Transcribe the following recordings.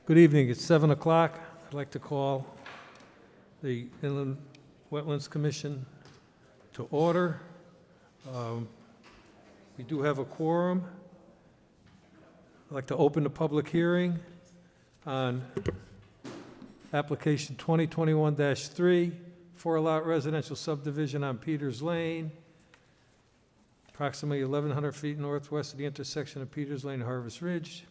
Good evening. It's 7 o'clock. I'd like to call the Inland Wetlands Commission to order. We do have a quorum. I'd like to open the public hearing on application 2021-3, 4-lot residential subdivision on Peters Lane, approximately 1,100 feet northwest of the intersection of Peters Lane and Harvest Ridge,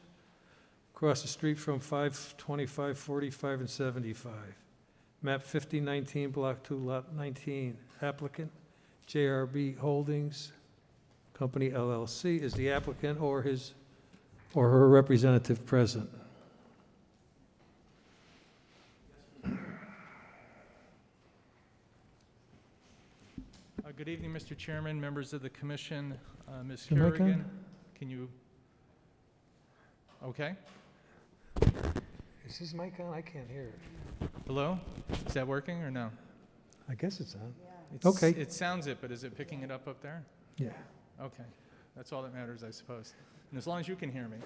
across the street from 525, 45, and 75. Map 5019, Block 2, Lot 19. Applicant, JRB Holdings Company, LLC. Is the applicant or his or her representative present? Good evening, Mr. Chairman, members of the commission. Ms. Is the mic Kerrigan, on? can you? Okay. Is his mic on? I can't hear it. Hello? Is that working or no? I guess it's on. Okay. Okay. It sounds it, but is it picking it up there? Yeah. Okay. That's all that matters, I suppose. And as long as you can hear me.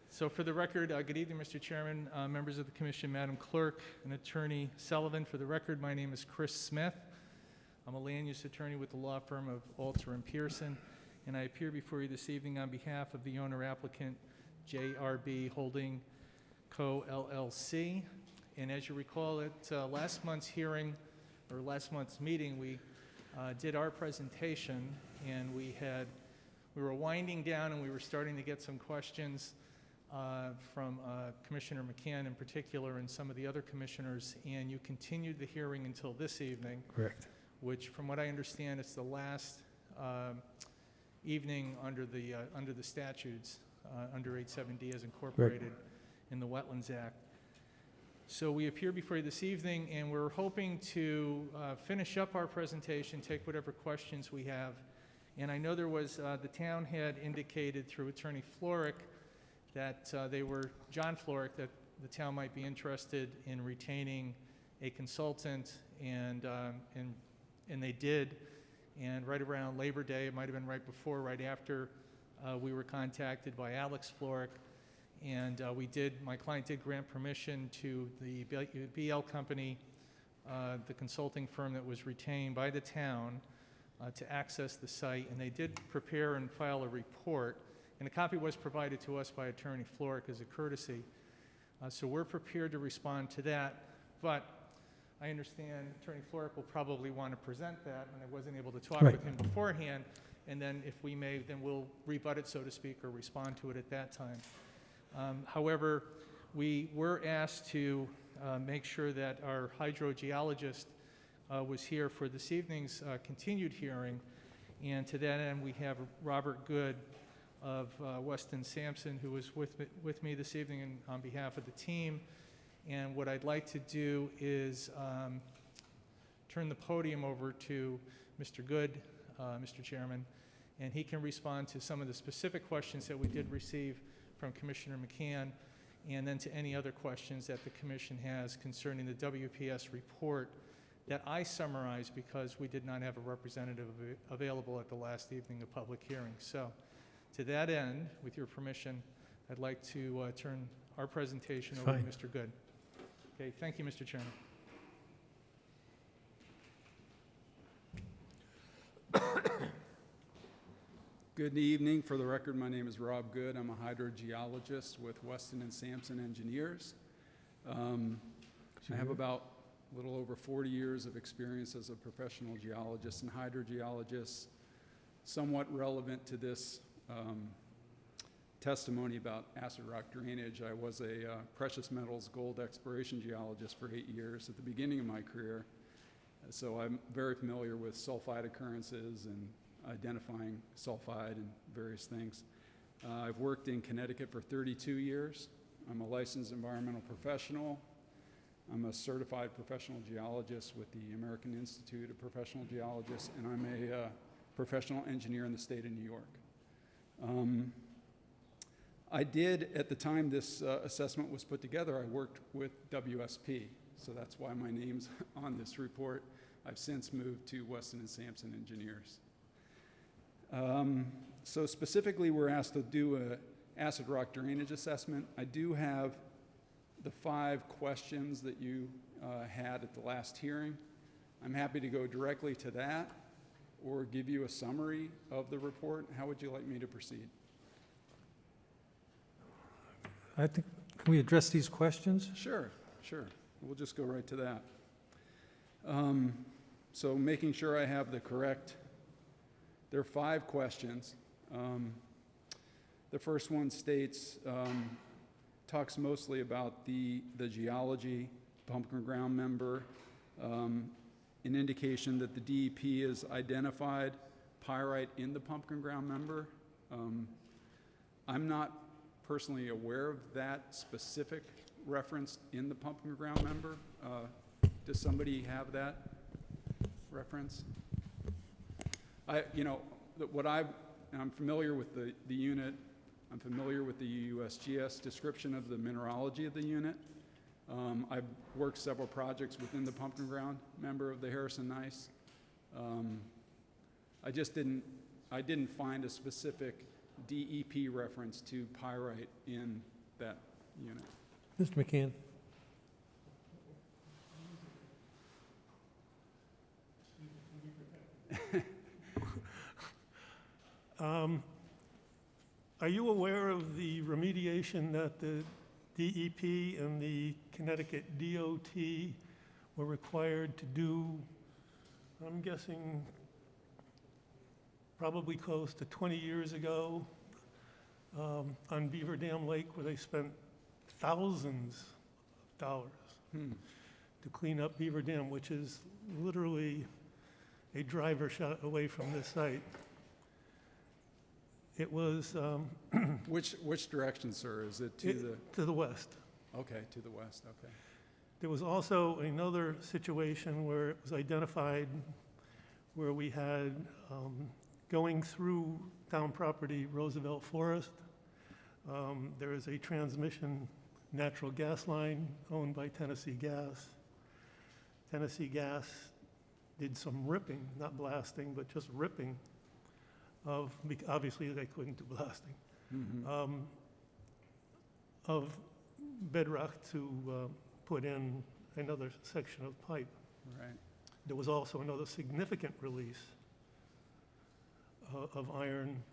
So for the record, good evening, Mr. Chairman, members of the commission, Madam Clerk, and Attorney Sullivan. For the record, my name is Chris Smith. I'm a land use attorney with the law firm of Alter and Pearson, and I appear before you this evening on behalf of the owner applicant, JRB Holding Co. LLC. And as you recall, at last month's hearing, or last month's meeting, we did our presentation, and we were winding down, and we were starting to get some questions from Commissioner McCann in particular, and some of the other commissioners, and you continued the hearing until this evening. Correct. Which, from what I understand, it's the last evening under the statutes, under 87D as incorporated in the Wetlands Act. So we appear before you this evening, and we're hoping to finish up our presentation, take whatever questions we have. And I know there was, the town had indicated through Attorney Florick that John Florick, that the town might be interested in retaining a consultant, and they did. And right around Labor Day, it might have been right before, right after, we were contacted by Alex Florick, and my client did grant permission to the BL company, the consulting firm that was retained by the town, to access the site, and they did prepare and file a report, and a copy was provided to us by Attorney Florick as a courtesy. So we're prepared to respond to that, but I understand Attorney Florick will probably want to present that, and I wasn't able to talk with him beforehand, and then if we may, then we'll rebut it, so to speak, or respond to it at that time. However, we were asked to make sure that our hydrogeologist was here for this evening's continued hearing, and to that end, we have Robert Good of Weston Sampson, who is with me this evening and on behalf of the team. And what I'd like to do is turn the podium over to Mr. Good, Mr. Chairman, and he can respond to some of the specific questions that we did receive from Commissioner McCann, and then to any other questions that the Commission has concerning the WPS report that I summarized because we did not have a representative available at the last evening of public hearing. So to that end, with your permission, I'd like to turn our presentation over to Mr. Good. Okay, thank you, Mr. Chairman. Good evening. For the record, my name is Rob Good. I'm a hydrogeologist with Weston and Sampson Engineers. I have about a little over 40 years of experience as a professional geologist and hydrogeologist. Somewhat relevant to this testimony about acid rock drainage, I was a precious metals gold exploration geologist for 8 years at the beginning of my career. So I'm very familiar with sulfide occurrences and identifying sulfide and various things. I've worked in Connecticut for 32 years. I'm a licensed environmental professional. I'm a certified professional geologist with the American Institute of Professional Geologists, and I'm a professional engineer in the state of New York. I did, at the time this assessment was put together, I worked with WSP, so that's why my name's on this report. I've since moved to Weston and Sampson Engineers. So specifically, we're asked to do an acid rock drainage assessment. I do have the 5 questions that you had at the last hearing. I'm happy to go directly to that or give you a summary of the report. How would you like me to proceed? I think, can we address these questions? Sure. We'll just go right to that. So making sure I have the correct, there are 5 questions. The first one states, talks mostly about the geology, pumpkin ground member, an indication that the DEP has identified pyrite in the pumpkin ground member. I'm not personally aware of that specific reference in the pumpkin ground member. Does somebody have that reference? I'm familiar with the unit. I'm familiar with the USGS description of the mineralogy of the unit. I've worked several projects within the pumpkin ground member of the Harrison Gneiss. I didn't find a specific DEP reference to pyrite in that unit. Mr. McCann? Are you aware of the remediation that the DEP and the Connecticut DOT were required to do, I'm guessing probably close to 20 years ago, on Beaver Dam Lake, where they spent thousands of dollars to clean up Beaver Dam, which is literally a driver shot away from this site? It was Which direction, sir? Is it to the west. Okay, to the west, okay. There was also another situation where it was identified where we had, going through town property, Roosevelt Forest, there is a transmission natural gas line owned by Tennessee Gas. Tennessee Gas did some ripping, not blasting, but just ripping of, obviously they couldn't do blasting, of bedrock to put in another section of pipe. Right. There was also another significant release of iron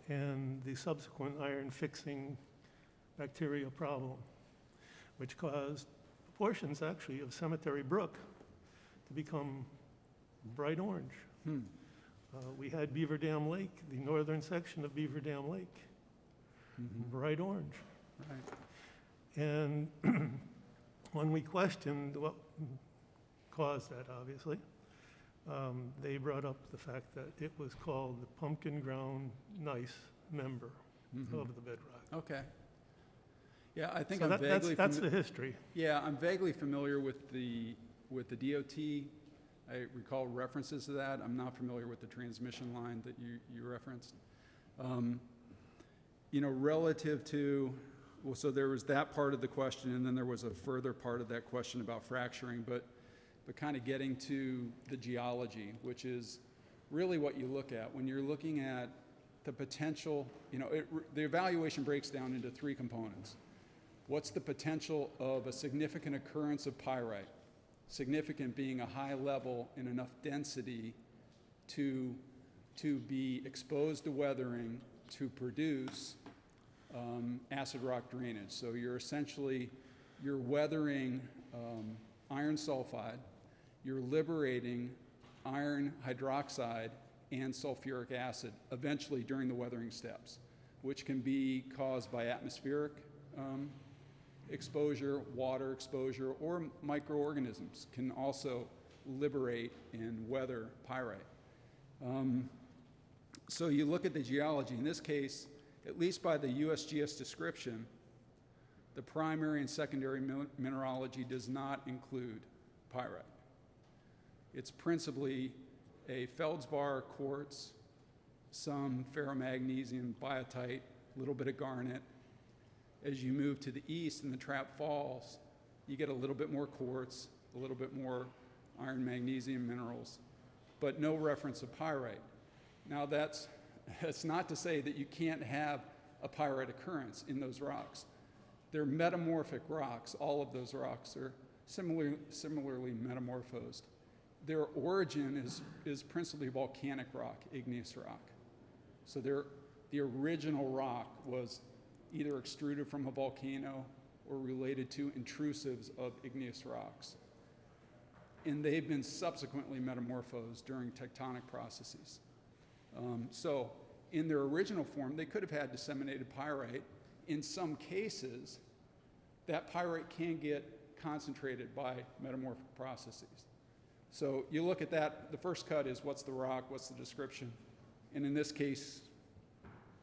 and the subsequent iron fixing bacteria problem, which caused portions actually of Cemetery Brook to become bright orange. We had Beaver Dam Lake, the northern section of Beaver Dam Lake, bright orange. Right. And when we questioned what caused that, obviously, they brought up the fact that it was called the pumpkin ground gneiss member of the bedrock. Okay. Yeah, I think So I'm vaguely that's the history. Yeah, I'm vaguely familiar with the DOT. I recall references to that. I'm not familiar with the transmission line that you referenced. Relative to, well, so there was that part of the question, and then there was a further part of that question about fracturing, but kind of getting to the geology, which is really what you look at when you're looking at the potential. The evaluation breaks down into 3 components. What's the potential of a significant occurrence of pyrite? Significant being a high level and enough density to be exposed to weathering to produce acid rock drainage. So you're weathering iron sulfide, you're liberating iron hydroxide and sulfuric acid eventually during the weathering steps, which can be caused by atmospheric exposure, water exposure, or microorganisms can also liberate and weather pyrite. So you look at the geology. In this case, at least by the USGS description, the primary and secondary mineralogy does not include pyrite. It's principally a feldspar quartz, some ferromagnesium, biotite, a little bit of garnet. As you move to the east in the Trap Falls, you get a little bit more quartz, a little bit more iron magnesium minerals, but no reference of pyrite. Now that's not to say that you can't have a pyrite occurrence in those rocks. They're metamorphic rocks. All of those rocks are similarly metamorphosed. Their origin is principally volcanic rock, igneous rock. So the original rock was either extruded from a volcano or related to intrusives of igneous rocks. And they've been subsequently metamorphosed during tectonic processes. So in their original form, they could have had disseminated pyrite. In some cases, that pyrite can get concentrated by metamorphic processes. So you look at that, the first cut is what's the rock, what's the description, and in this case,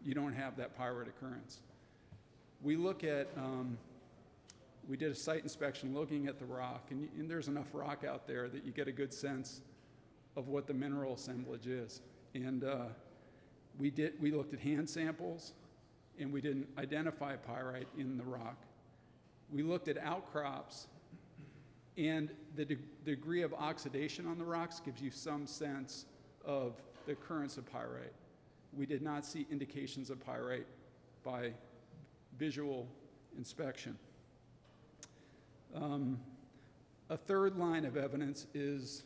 you don't have that pyrite occurrence. We look at, we did a site inspection looking at the rock, and there's enough rock out there that you get a good sense of what the mineral assemblage is. And we looked at hand samples, and we didn't identify pyrite in the rock. We looked at outcrops, and the degree of oxidation on the rocks gives you some sense of the occurrence of pyrite. We did not see indications of pyrite by visual inspection. A third line of evidence is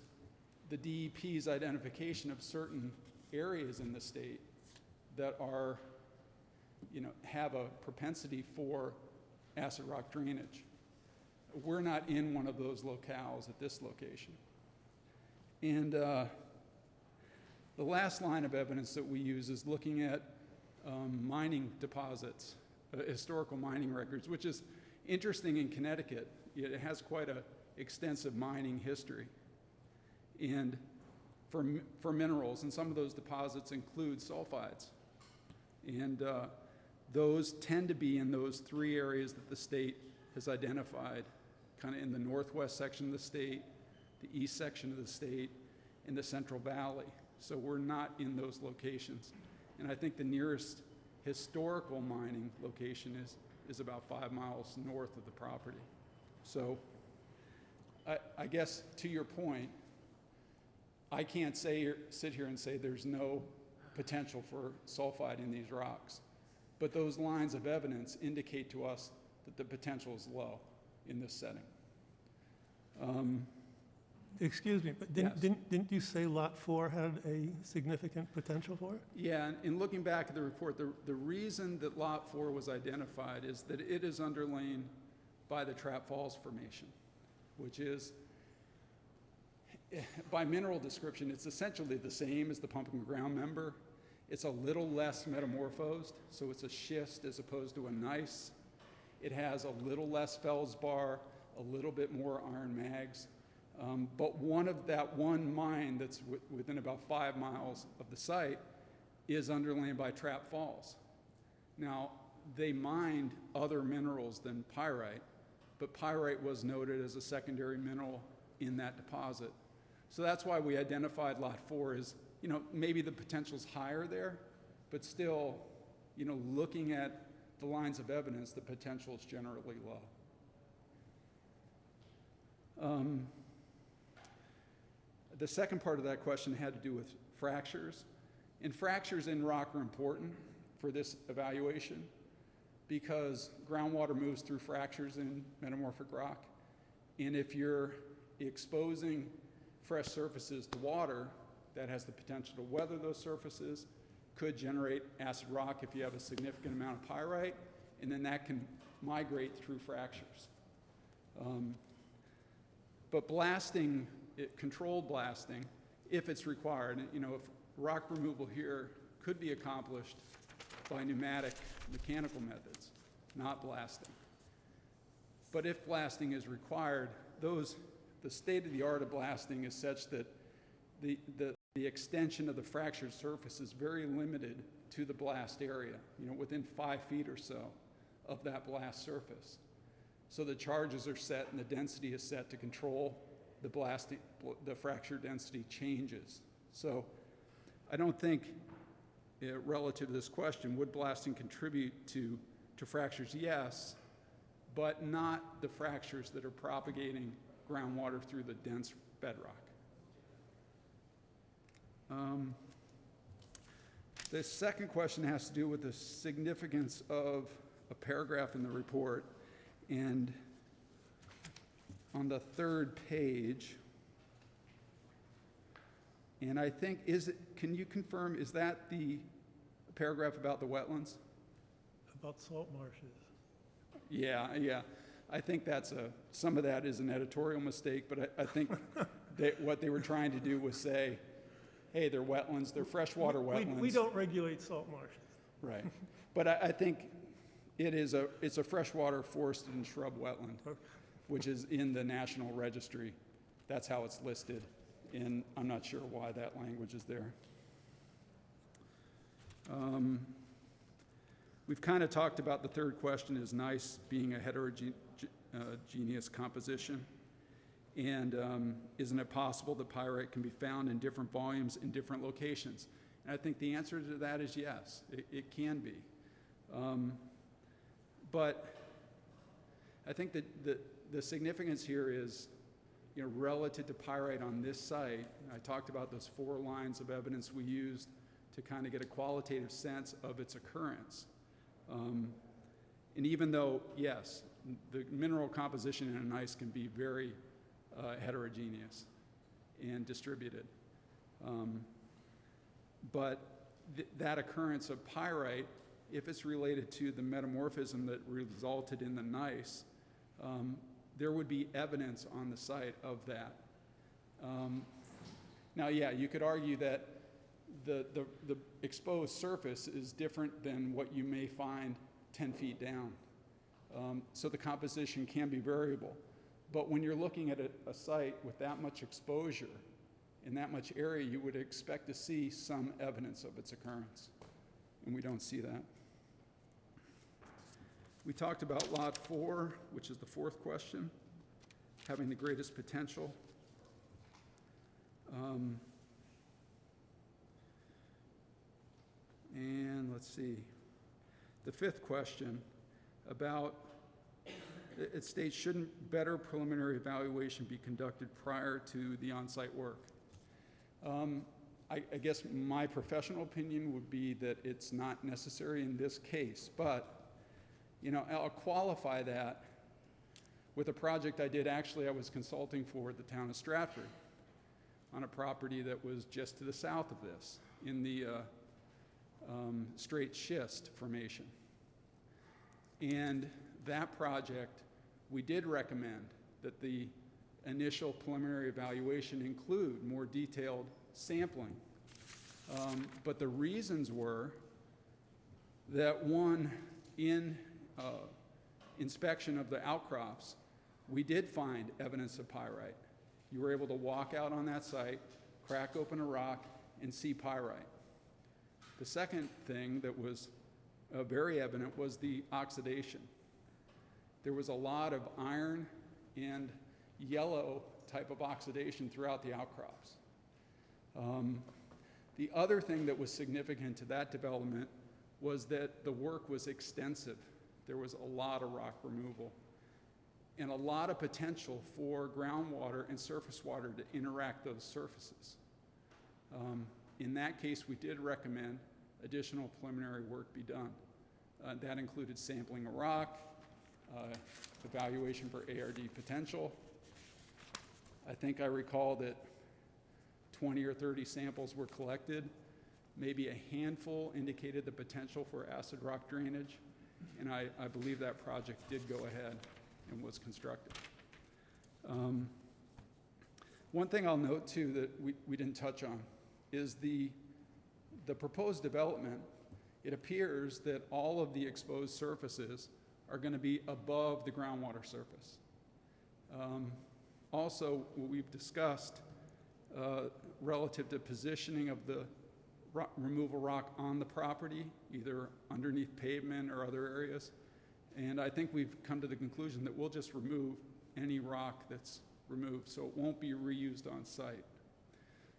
the DEP's identification of certain areas in the state that are, have a propensity for acid rock drainage. We're not in one of those locales at this location. And the last line of evidence that we use is looking at mining deposits, historical mining records, which is interesting in Connecticut. It has quite an extensive mining history. And for minerals, and some of those deposits include sulfides. And those tend to be in those three areas that the state has identified, kind of in the northwest section of the state, the east section of the state, and the Central Valley. So we're not in those locations. And I think the nearest historical mining location is about 5 miles north of the property. So I guess to your point, I can't sit here and say there's no potential for sulfide in these rocks. But those lines of evidence indicate to us that the potential is low in this setting. Excuse me, but Yes. didn't you say Lot 4 had a significant potential for it? Yeah, and in looking back at the report, the reason that Lot 4 was identified is that it is underlain by the Trap Falls Formation, which is, by mineral description, it's essentially the same as the pumping ground member. It's a little less metamorphosed, so it's a schist as opposed to a gneiss. It has a little less feldspar, a little bit more iron mags. But one mine that's within about 5 miles of the site is underlain by Trap Falls. Now, they mined other minerals than pyrite, but pyrite was noted as a secondary mineral in that deposit. So that's why we identified Lot 4 as, maybe the potential's higher there, but still, looking at the lines of evidence, the potential is generally low. The second part of that question had to do with fractures. And fractures in rock are important for this evaluation because groundwater moves through fractures in metamorphic rock. And if you're exposing fresh surfaces to water, that has the potential to weather those surfaces, could generate acid rock if you have a significant amount of pyrite, and then that can migrate through fractures. But blasting, controlled blasting, if it's required, if rock removal here could be accomplished by pneumatic mechanical methods, not blasting. But if blasting is required, the state of the art of blasting is such that the extension of the fractured surface is very limited to the blast area, within 5 feet or so of that blast surface. So the charges are set and the density is set to control the fracture density changes. So I don't think, relative to this question, would blasting contribute to fractures? Yes, but not the fractures that are propagating groundwater through the dense bedrock. The second question has to do with the significance of a paragraph in the report. And on the third page, and I think, can you confirm, is that the paragraph about the wetlands? About salt marshes. Yeah. I think some of that is an editorial mistake, but I think what they were trying to do was say, hey, they're wetlands, they're freshwater wetlands. We don't regulate salt marshes. Right. But I think it's a freshwater forested and shrub wetland, which is in the National Registry. That's how it's listed, and I'm not sure why that language is there. We've kind of talked about the third question, is gneiss being a heterogeneous composition, and isn't it possible that pyrite can be found in different volumes in different locations? And I think the answer to that is yes, it can be. But I think that the significance here is, relative to pyrite on this site, I talked about those 4 lines of evidence we used to kind of get a qualitative sense of its occurrence. And even though, yes, the mineral composition in a gneiss can be very heterogeneous and distributed, but that occurrence of pyrite, if it's related to the metamorphism that resulted in the gneiss, there would be evidence on the site of that. Now, yeah, you could argue that the exposed surface is different than what you may find 10 feet down. So the composition can be variable. But when you're looking at a site with that much exposure in that much area, you would expect to see some evidence of its occurrence. And we don't see that. We talked about Lot 4, which is the 4th question, having the greatest potential. And let's see, the 5th question about, it states, shouldn't better preliminary evaluation be conducted prior to the on-site work? I guess my professional opinion would be that it's not necessary in this case, but I'll qualify that with a project I did. Actually, I was consulting for the town of Stratford on a property that was just to the south of this in the straight schist formation. And that project, we did recommend that the initial preliminary evaluation include more detailed sampling. But the reasons were that, one, in inspection of the outcrops, we did find evidence of pyrite. You were able to walk out on that site, crack open a rock, and see pyrite. The second thing that was very evident was the oxidation. There was a lot of iron and yellow type of oxidation throughout the outcrops. The other thing that was significant to that development was that the work was extensive. There was a lot of rock removal and a lot of potential for groundwater and surface water to interact those surfaces. In that case, we did recommend additional preliminary work be done. That included sampling a rock, evaluation for ARD potential. I think I recall that 20 or 30 samples were collected. Maybe a handful indicated the potential for acid rock drainage, and I believe that project did go ahead and was constructed. One thing I'll note too that we didn't touch on is the proposed development. It appears that all of the exposed surfaces are going to be above the groundwater surface. Also, we've discussed relative to positioning of the removal rock on the property, either underneath pavement or other areas. And I think we've come to the conclusion that we'll just remove any rock that's removed, so it won't be reused on site.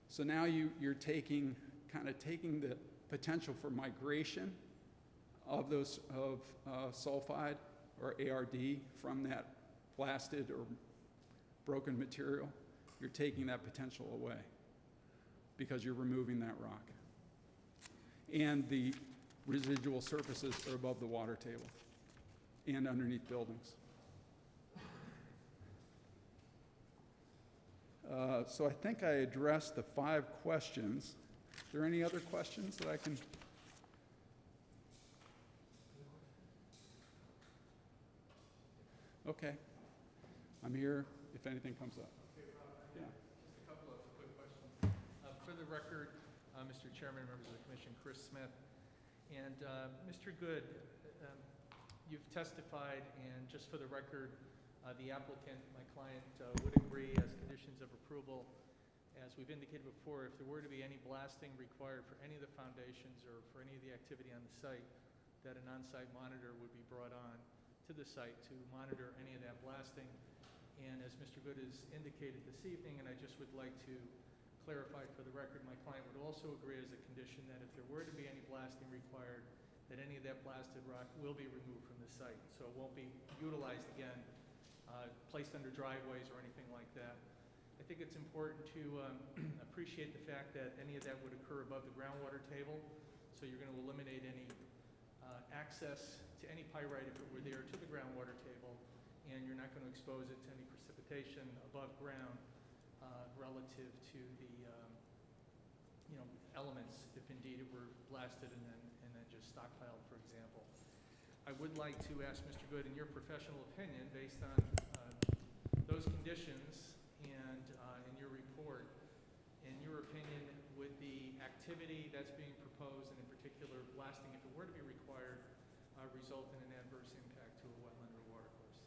So now you're taking the potential for migration of those sulfide or ARD from that blasted or broken material. You're taking that potential away because you're removing that rock. And the residual surfaces are above the water table and underneath buildings. So I think I addressed the 5 questions. Are there any other questions that I can? Okay. I'm here if anything comes up. Yeah. Just a couple of quick questions. For the record, Mr. Chairman, members of the Commission, Chris Smith, and Mr. Good, you've testified, and just for the record, the applicant, my client, would agree as conditions of approval, as we've indicated before, if there were to be any blasting required for any of the foundations or for any of the activity on the site, that an on-site monitor would be brought on to the site to monitor any of that blasting. And as Mr. Good has indicated this evening, and I just would like to clarify for the record, my client would also agree as a condition that if there were to be any blasting required, that any of that blasted rock will be removed from the site. So it won't be utilized again, placed under driveways or anything like that. I think it's important to appreciate the fact that any of that would occur above the groundwater table. So you're going to eliminate any access to any pyrite, if it were there, to the groundwater table, and you're not going to expose it to any precipitation above ground relative to the elements, if indeed it were blasted and then just stockpiled, for example. I would like to ask Mr. Good, in your professional opinion, based on those conditions and in your report, in your opinion, would the activity that's being proposed, and in particular blasting, if it were to be required, result in an adverse impact to a wetland or water course?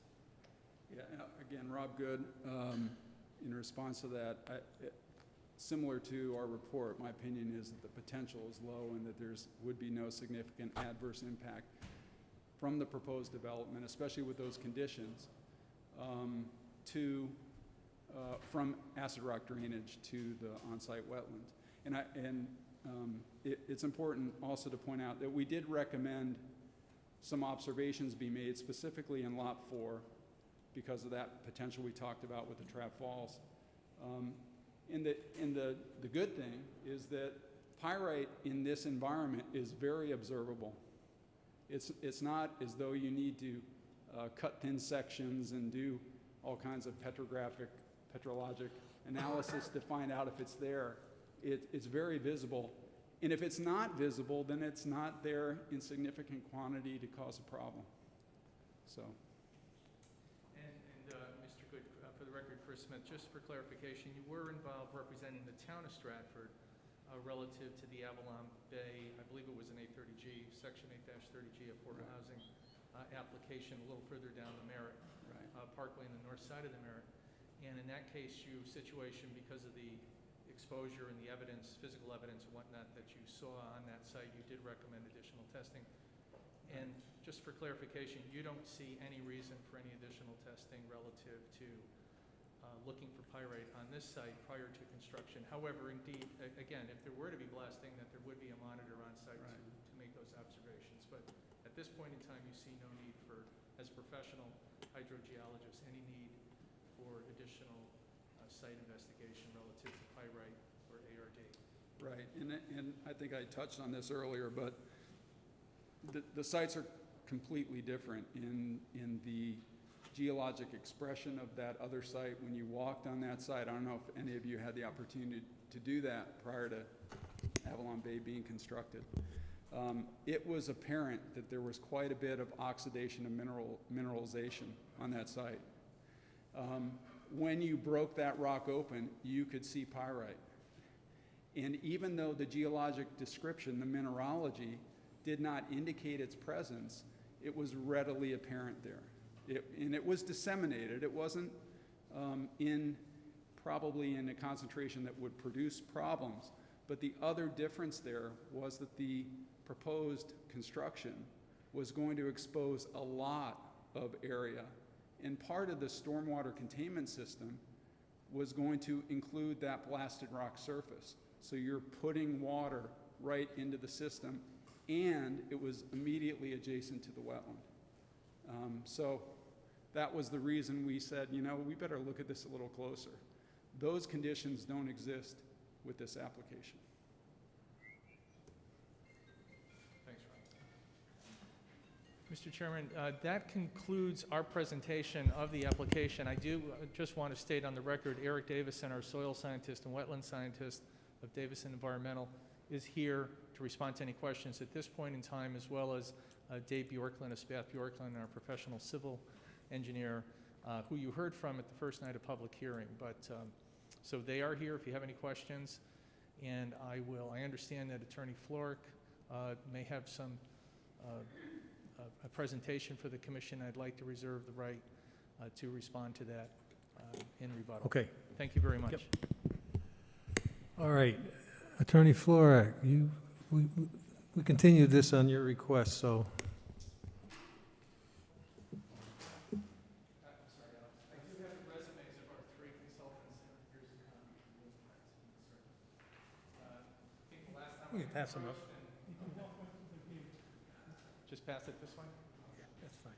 Yeah, again, Rob Good, in response to that, similar to our report, my opinion is that the potential is low and that would be no significant adverse impact from the proposed development, especially with those conditions, from acid rock drainage to the on-site wetlands. It's important also to point out that we did recommend some observations be made specifically in Lot 4 because of that potential we talked about with the trap falls. The good thing is that pyrite in this environment is very observable. It's not as though you need to cut thin sections and do all kinds of petrologic analysis to find out if it's there. It's very visible. And if it's not visible, then it's not there in significant quantity to cause a problem. So. Mr. Good, for the record, Chris Smith, just for clarification, you were involved representing the town of Stratford relative to the Avalon Bay, I believe it was an 830G, Section 8-30G affordable housing application a little further down the Merritt, Parkway on the north side of the Merritt. And in that case, situation, because of the exposure and the evidence, physical evidence and whatnot that you saw on that site, you did recommend additional testing. And just for clarification, you don't see any reason for any additional testing relative to looking for pyrite on this site prior to construction. However, indeed, again, if there were to be blasting, that there would be a monitor on site to make those observations. But at this point in time, you see no need for, as a professional hydrogeologist, any need for additional site investigation relative to pyrite or ARD. Right, and I think I touched on this earlier, but the sites are completely different in the geologic expression of that other site. When you walked on that site, I don't know if any of you had the opportunity to do that prior to Avalon Bay being constructed. It was apparent that there was quite a bit of oxidation and mineralization on that site. When you broke that rock open, you could see pyrite. And even though the geologic description, the mineralogy, did not indicate its presence, it was readily apparent there. And it was disseminated. It wasn't probably in a concentration that would produce problems. But the other difference there was that the proposed construction was going to expose a lot of area. And part of the stormwater containment system was going to include that blasted rock surface. So you're putting water right into the system, and it was immediately adjacent to the wetland. So that was the reason we said, we better look at this a little closer. Those conditions don't exist with this application. Thanks, Mr. Chairman, that concludes our presentation of the application. I do just want to state on the record, Eric Davison, our soil scientist and wetland scientist of Davison Environmental, is here to respond to any questions at this point in time, as well as Dave Bjorklund of Spath Bjorklund, our professional civil engineer, who you heard from at the first night of public hearing. But so they are here if you have any questions, and I understand that Attorney Florek may have some a presentation for the commission. I'd like to reserve the right to respond to that in rebuttal. Okay. Thank you very much. Yep. All right. Attorney Florek, we continued this on your request, so. You can pass them up. Just pass it this way? Yeah, that's fine.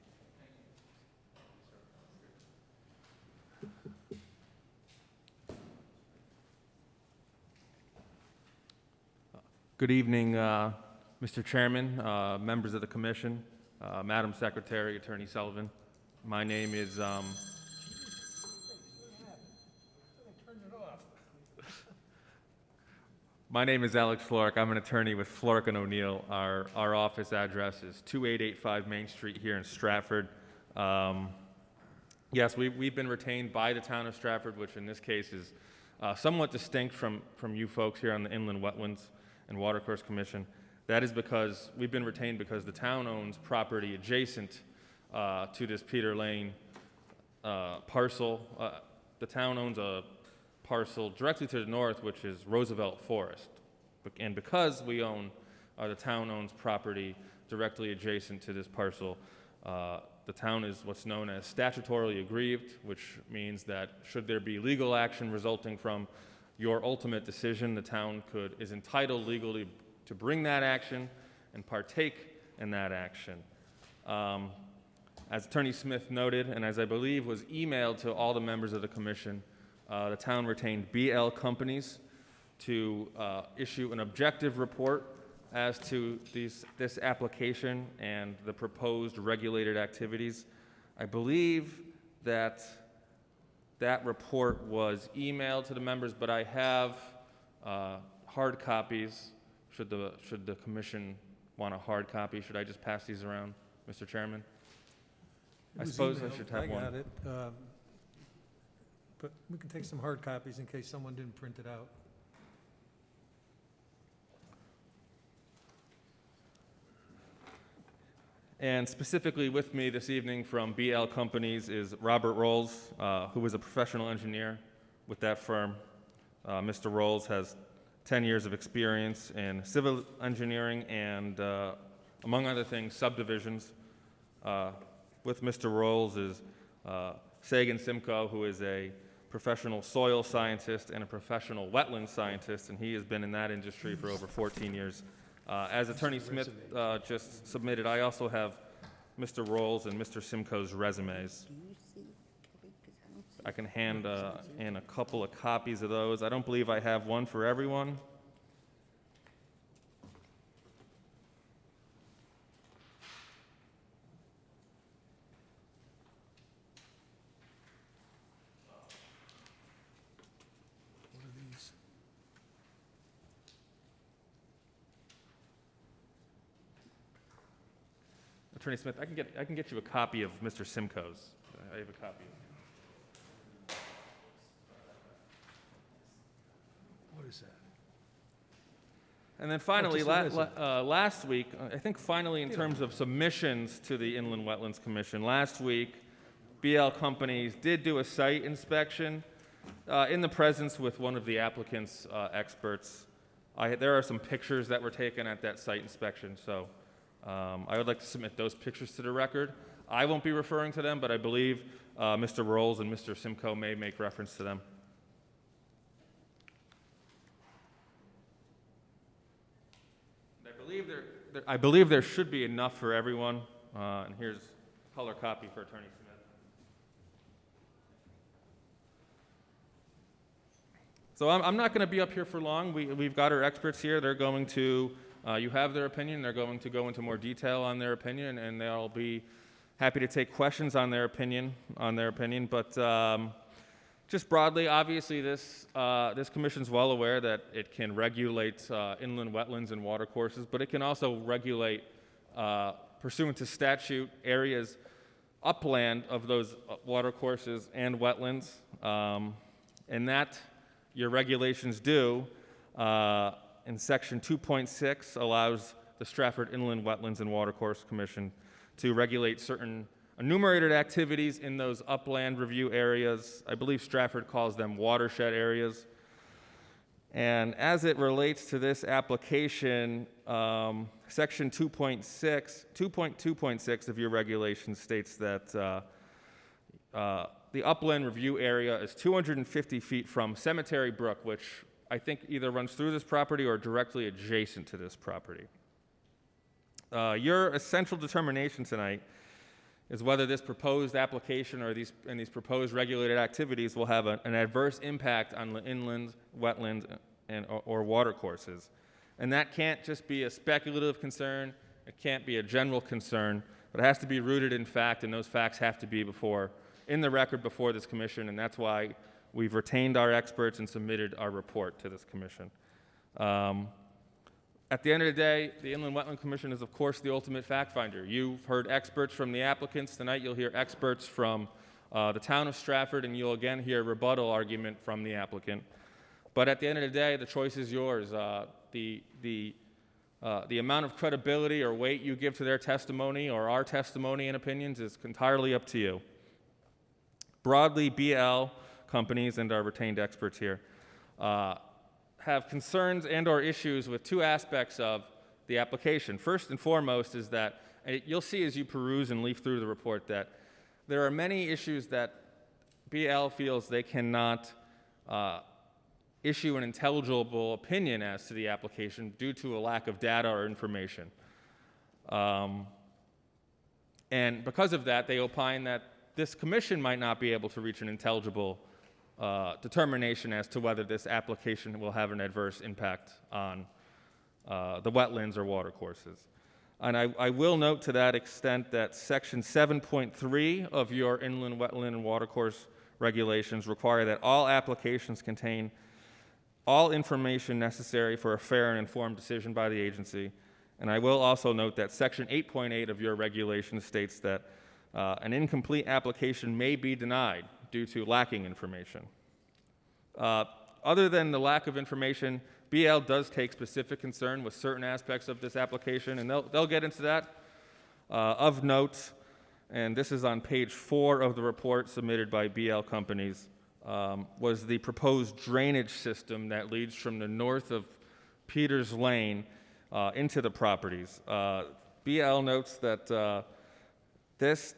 Good evening, Mr. Chairman, members of the Commission, Madam Secretary, Attorney Sullivan. My name is Alex Florek. I'm an attorney with Florek & O'Neill. Our office address is 2885 Main Street here in Stratford. Yes, we've been retained by the town of Stratford, which in this case is somewhat distinct from you folks here on the Inland Wetlands and Watercourse Commission. That is because we've been retained because the town owns property adjacent to this Peter Lane parcel. The town owns a parcel directly to the north, which is Roosevelt Forest. And because we own, the town owns property directly adjacent to this parcel, the town is what's known as statutorily aggrieved, which means that should there be legal action resulting from your ultimate decision, the town is entitled legally to bring that action and partake in that action. As Attorney Smith noted, and as I believe was emailed to all the members of the commission, the town retained BL Companies to issue an objective report as to this application and the proposed regulated activities. I believe that report was emailed to the members, but I have hard copies. Should the commission want a hard copy? Should I just pass these around, Mr. Chairman? I suppose I should have one. I got it. But we can take some hard copies in case someone didn't print it out. And specifically with me this evening from BL Companies is Robert Rolls, who is a professional engineer with that firm. Mr. Rolls has 10 years of experience in civil engineering and, among other things, subdivisions. With Mr. Rolls is Sagan Simcoe, who is a professional soil scientist and a professional wetland scientist, and he has been in that industry for over 14 years. As Attorney Smith just submitted, I also have Mr. Rolls and Mr. Simcoe's resumes. I can hand in a couple of copies of those. I don't believe I have one for everyone. What are these? Attorney Smith, I can get you a copy of Mr. Simcoe's. I have a copy. What is that? And then finally, just a resume. last week, I think finally in terms of submissions to the Inland Wetlands Commission, last week, BL Companies did do a site inspection in the presence with one of the applicant's experts. There are some pictures that were taken at that site inspection, so I would like to submit those pictures to the record. I won't be referring to them, but I believe Mr. Rolls and Mr. Simcoe may make reference to them. I believe there should be enough for everyone, and here's a color copy for Attorney Smith. So I'm not going to be up here for long. We've got our experts here. They're going to You have their opinion. They're going to go into more detail on their opinion, and they'll be happy to take questions on their opinion. But just broadly, obviously, this commission's well aware that it can regulate inland wetlands and watercourses, but it can also regulate, pursuant to statute, areas upland of those watercourses and wetlands, and that your regulations do. In Section 2.6 allows the Stratford Inland Wetlands and Watercourse Commission to regulate certain enumerated activities in those upland review areas. I believe Stratford calls them watershed areas. And as it relates to this application, Section 2.2.6 of your regulations states that the upland review area is 250 feet from Cemetery Brook, which I think either runs through this property or directly adjacent to this property. Your essential determination tonight is whether this proposed application or these proposed regulated activities will have an adverse impact on the inland, wetlands, or watercourses. And that can't just be a speculative concern. It can't be a general concern, but it has to be rooted in fact, and those facts have to be in the record before this commission, and that's why we've retained our experts and submitted our report to this commission. At the end of the day, the Inland Wetland Commission is, of course, the ultimate fact finder. You've heard experts from the applicants. Tonight you'll hear experts from the town of Stratford, and you'll again hear a rebuttal argument from the applicant. But at the end of the day, the choice is yours. The amount of credibility or weight you give to their testimony or our testimony and opinions is entirely up to you. Broadly, BL companies and our retained experts here have concerns and or issues with two aspects of the application. First and foremost is that, and you'll see as you peruse and leaf through the report, that there are many issues that BL feels they cannot issue an intelligible opinion as to the application due to a lack of data or information. And because of that, they opine that this commission might not be able to reach an intelligible determination as to whether this application will have an adverse impact on the wetlands or watercourses. And I will note to that extent that Section 7.3 of your Inland Wetland and Watercourse regulations require that all applications contain all information necessary for a fair and informed decision by the agency. And I will also note that Section 8.8 of your regulation states that an incomplete application may be denied due to lacking information. Other than the lack of information, BL does take specific concern with certain aspects of this application, and they'll get into that. Of note, and this is on page 4 of the report submitted by BL companies, was the proposed drainage system that leads from the north of Peters Lane into the properties. BL notes that this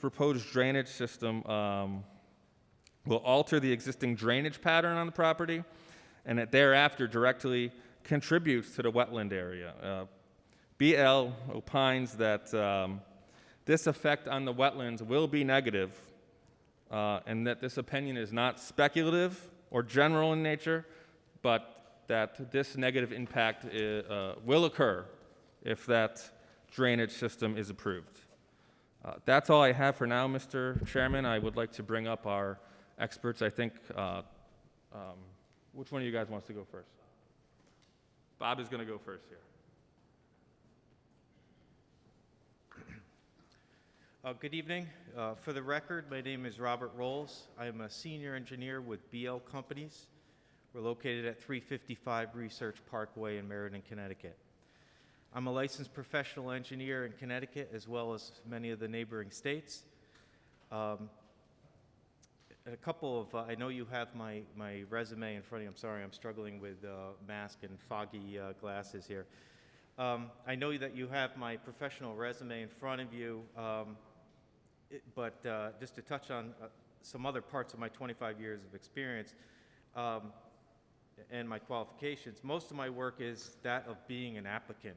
proposed drainage system will alter the existing drainage pattern on the property, and it thereafter directly contributes to the wetland area. BL opines that this effect on the wetlands will be negative, and that this opinion is not speculative or general in nature, but that this negative impact will occur if that drainage system is approved. That's all I have for now, Mr. Chairman. I would like to bring up our experts. I think, which one of you guys wants to go first? Bob is going to go first here. Good evening. For the record, my name is Robert Rolls. I am a senior engineer with BL Companies. We're located at 355 Research Parkway in Meriden, Connecticut. I'm a licensed professional engineer in Connecticut as well as many of the neighboring states. A couple of, I know you have my resume in front of you. I'm sorry, I'm struggling with mask and foggy glasses here. I know that you have my professional resume in front of you, but just to touch on some other parts of my 25 years of experience and my qualifications, most of my work is that of being an applicant.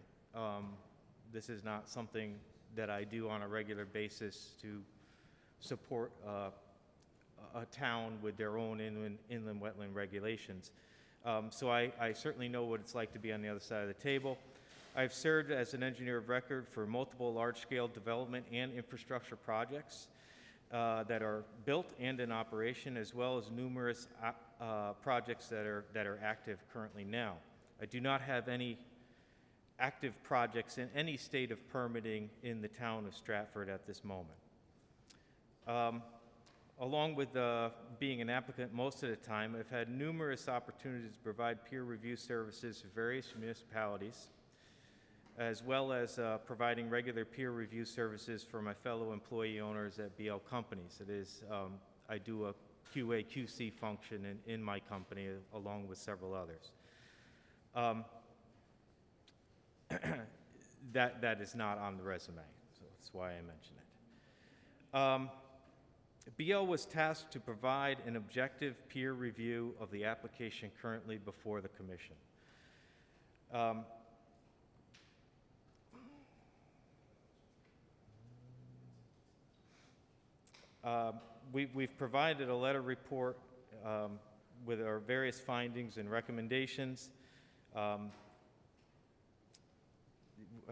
This is not something that I do on a regular basis to support a town with their own inland wetland regulations. So I certainly know what it's like to be on the other side of the table. I've served as an engineer of record for multiple large-scale development and infrastructure projects that are built and in operation, as well as numerous projects that are active currently now. I do not have any active projects in any state of permitting in the town of Stratford at this moment. Along with being an applicant most of the time, I've had numerous opportunities to provide peer review services for various municipalities, as well as providing regular peer review services for my fellow employee owners at BL companies. It is, I do a QA/QC function in my company along with several others. That is not on the resume, so that's why I mention it. BL was tasked to provide an objective peer review of the application currently before the commission. We've provided a letter report with our various findings and recommendations. I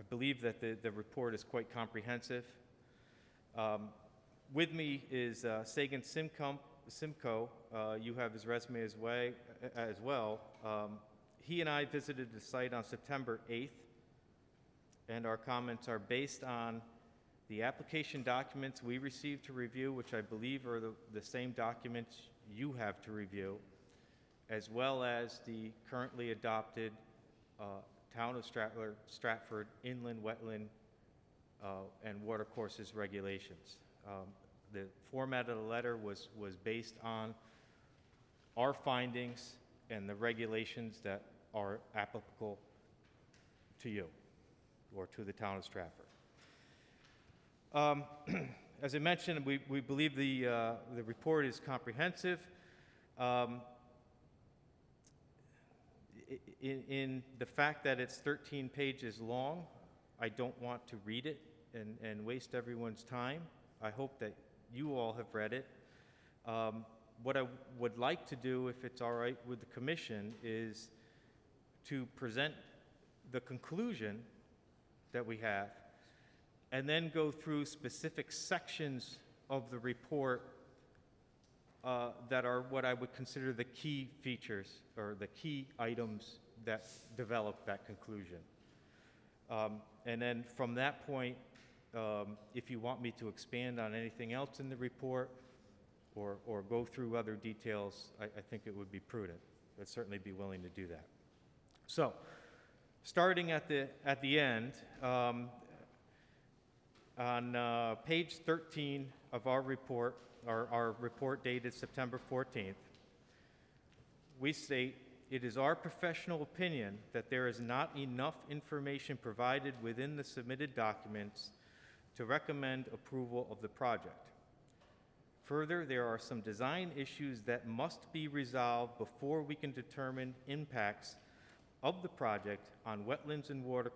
believe that the report is quite comprehensive. With me is Sagan Simcoe. You have his resume as well. He and I visited the site on September 8th, and our comments are based on the application documents we received to review, which I believe are the same documents you have to review, as well as the currently adopted Town of Stratford Inland Wetland and Watercourses regulations. The format of the letter was based on our findings and the regulations that are applicable to you or to the Town of Stratford. As I mentioned, we believe the report is comprehensive. In the fact that it's 13 pages long, I don't want to read it and waste everyone's time. I hope that you all have read it. What I would like to do, if it's all right with the commission, is to present the conclusion that we have and then go through specific sections of the report that are what I would consider the key features or the key items that develop that conclusion. And then from that point, if you want me to expand on anything else in the report or go through other details, I think it would be prudent. I'd certainly be willing to do that. So, starting at the end, on page 13 of our report, our report dated September 14th, we state, "It is our professional opinion that there is not enough information provided within the submitted documents to recommend approval of the project. Further, there are some design issues that must be resolved before we can determine impacts of the project on wetlands and water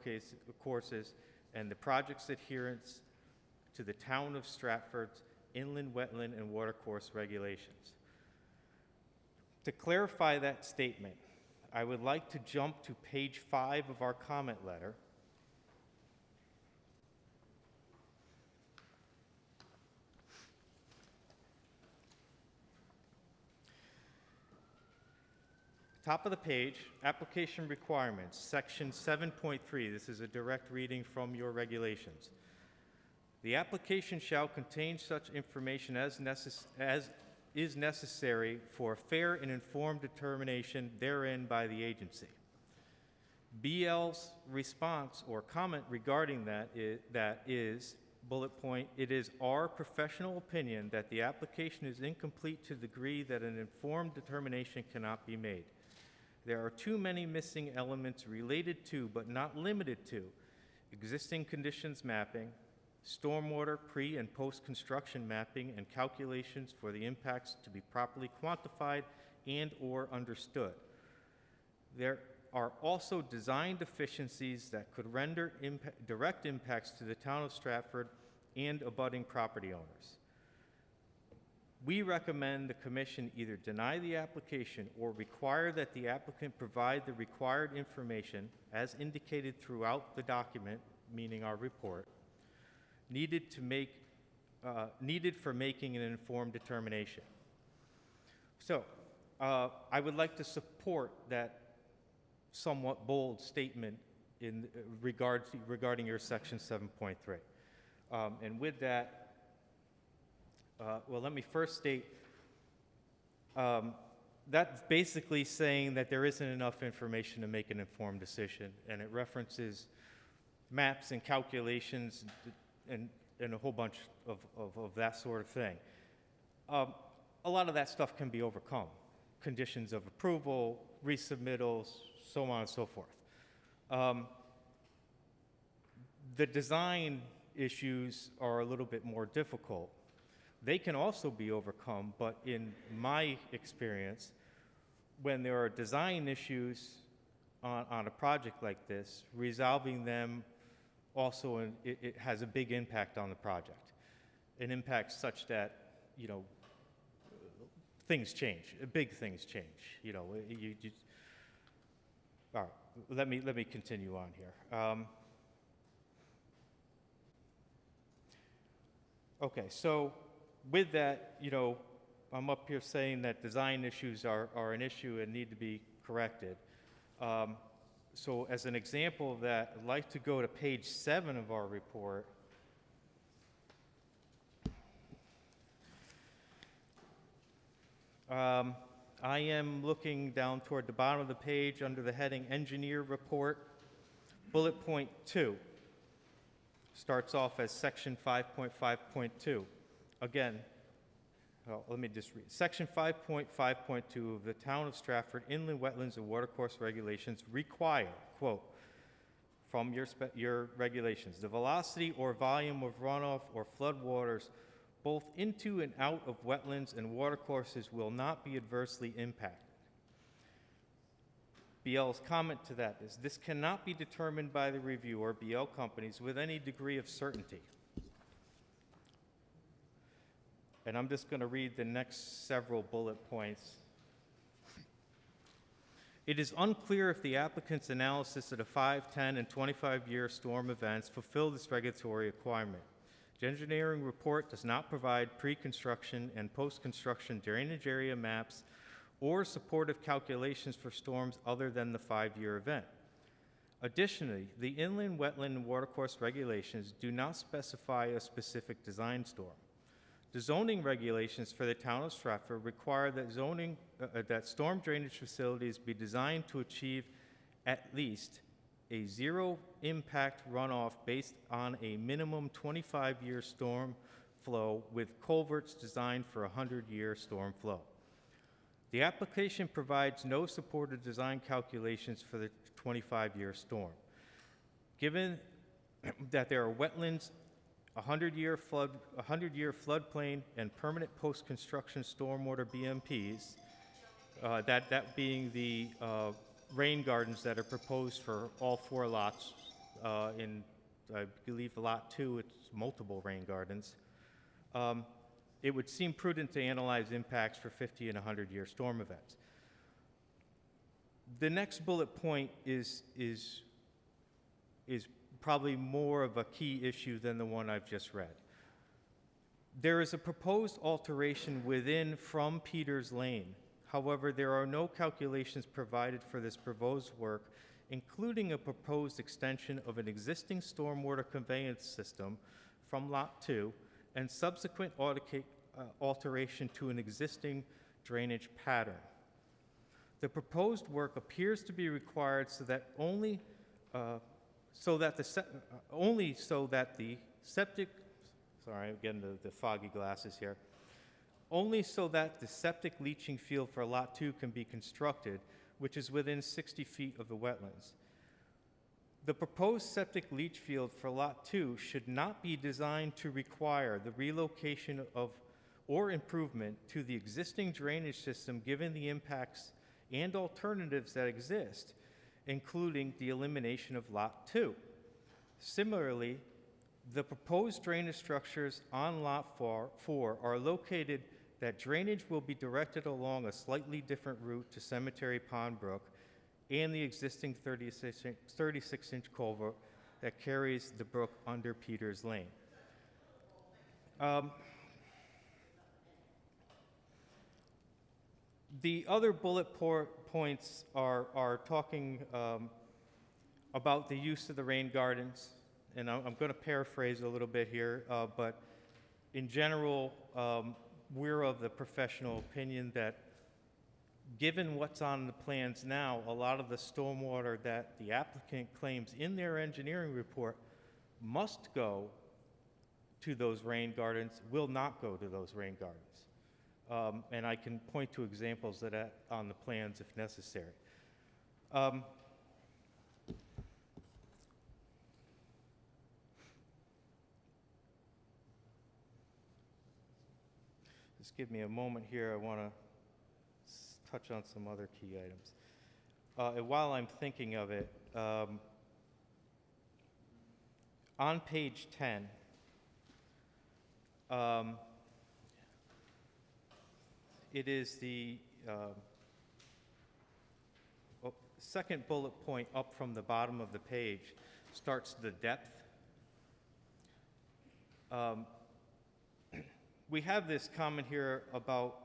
courses and the project's adherence to the Town of Stratford's inland wetland and watercourse regulations." To clarify that statement, I would like to jump to page 5 of our comment letter. Top of the page, application requirements, section 7.3. This is a direct reading from your regulations. "The application shall contain such information as is necessary for a fair and informed determination therein by the agency." BL's response or comment regarding that is, bullet point, "It is our professional opinion that the application is incomplete to the degree that an informed determination cannot be made. There are too many missing elements related to, but not limited to, existing conditions mapping, stormwater pre- and post-construction mapping and calculations for the impacts to be properly quantified and or understood. There are also design deficiencies that could render direct impacts to the Town of Stratford and abutting property owners. We recommend the commission either deny the application or require that the applicant provide the required information as indicated throughout the document, meaning our report, needed for making an informed determination. So, I would like to support that somewhat bold statement in regarding your section 7.3. And with that, well, let me first state, that's basically saying that there isn't enough information to make an informed decision, and it references maps and calculations and a whole bunch of that sort of thing. A lot of that stuff can be overcome. Conditions of approval, resubmittals, so on and so forth. The design issues are a little bit more difficult. They can also be overcome, but in my experience, when there are design issues on a project like this, resolving them also, it has a big impact on the project. An impact such that, you know, things change, big things change. You know, all right, let me continue on here. Okay, so with that, you know, I'm up here saying that design issues are an issue and need to be corrected. So as an example of that, I'd like to go to page 7 of our report. I am looking down toward the bottom of the page under the heading Engineer Report. Bullet point 2 starts off as section 5.5.2. Again, well, let me just read. Section 5.5.2 of the Town of Stratford Inland Wetlands and Watercourse Regulations require, quote, from your regulations, the velocity or volume of runoff or floodwaters both into and out of wetlands and watercourses will not be adversely impacted. BL's comment to that is, this cannot be determined by the reviewer, BL companies, with any degree of certainty. And I'm just going to read the next several bullet points. It is unclear if the applicant's analysis of the 5, 10, and 25-year storm events fulfill this regulatory requirement. The engineering report does not provide pre-construction and post-construction drainage area maps or supportive calculations for storms other than the 5-year event. Additionally, the Inland Wetland and Watercourse regulations do not specify a specific design storm. The zoning regulations for the town of Stratford require that that storm drainage facilities be designed to achieve at least a zero impact runoff based on a minimum 25-year storm flow with culverts designed for a 100-year storm flow. The application provides no supported design calculations for the 25-year storm. Given that there are wetlands, a 100-year floodplain, and permanent post-construction stormwater BMPs, that being the rain gardens that are proposed for all 4 lots. In, I believe, lot 2, it's multiple rain gardens. It would seem prudent to analyze impacts for 50 and 100-year storm events. The next bullet point is probably more of a key issue than the one I've just read. There is a proposed alteration within from Peters Lane. However, there are no calculations provided for this proposed work, including a proposed extension of an existing stormwater conveyance system from Lot 2 and subsequent alteration to an existing drainage pattern. The proposed work appears to be required so that only so that the septic, sorry, again the foggy glasses here, only so that the septic leaching field for Lot 2 can be constructed, which is within 60 feet of the wetlands. The proposed septic leach field for Lot 2 should not be designed to require the relocation of or improvement to the existing drainage system given the impacts and alternatives that exist, including the elimination of Lot 2. Similarly, the proposed drainage structures on Lot 4 are located that drainage will be directed along a slightly different route to Cemetery Pond Brook and the existing 36-inch culvert that carries the brook under Peters Lane. The other bullet points are talking about the use of the rain gardens, and I'm going to paraphrase a little bit here, but in general, we're of the professional opinion that given what's on the plans now, a lot of the stormwater that the applicant claims in their engineering report must go to those rain gardens will not go to those rain gardens. And I can point to examples of that on the plans if necessary. Just give me a moment here. I want to touch on some other key items. And while I'm thinking of it, on page 10, it is the second bullet point up from the bottom of the page, starts the depth. We have this comment here about,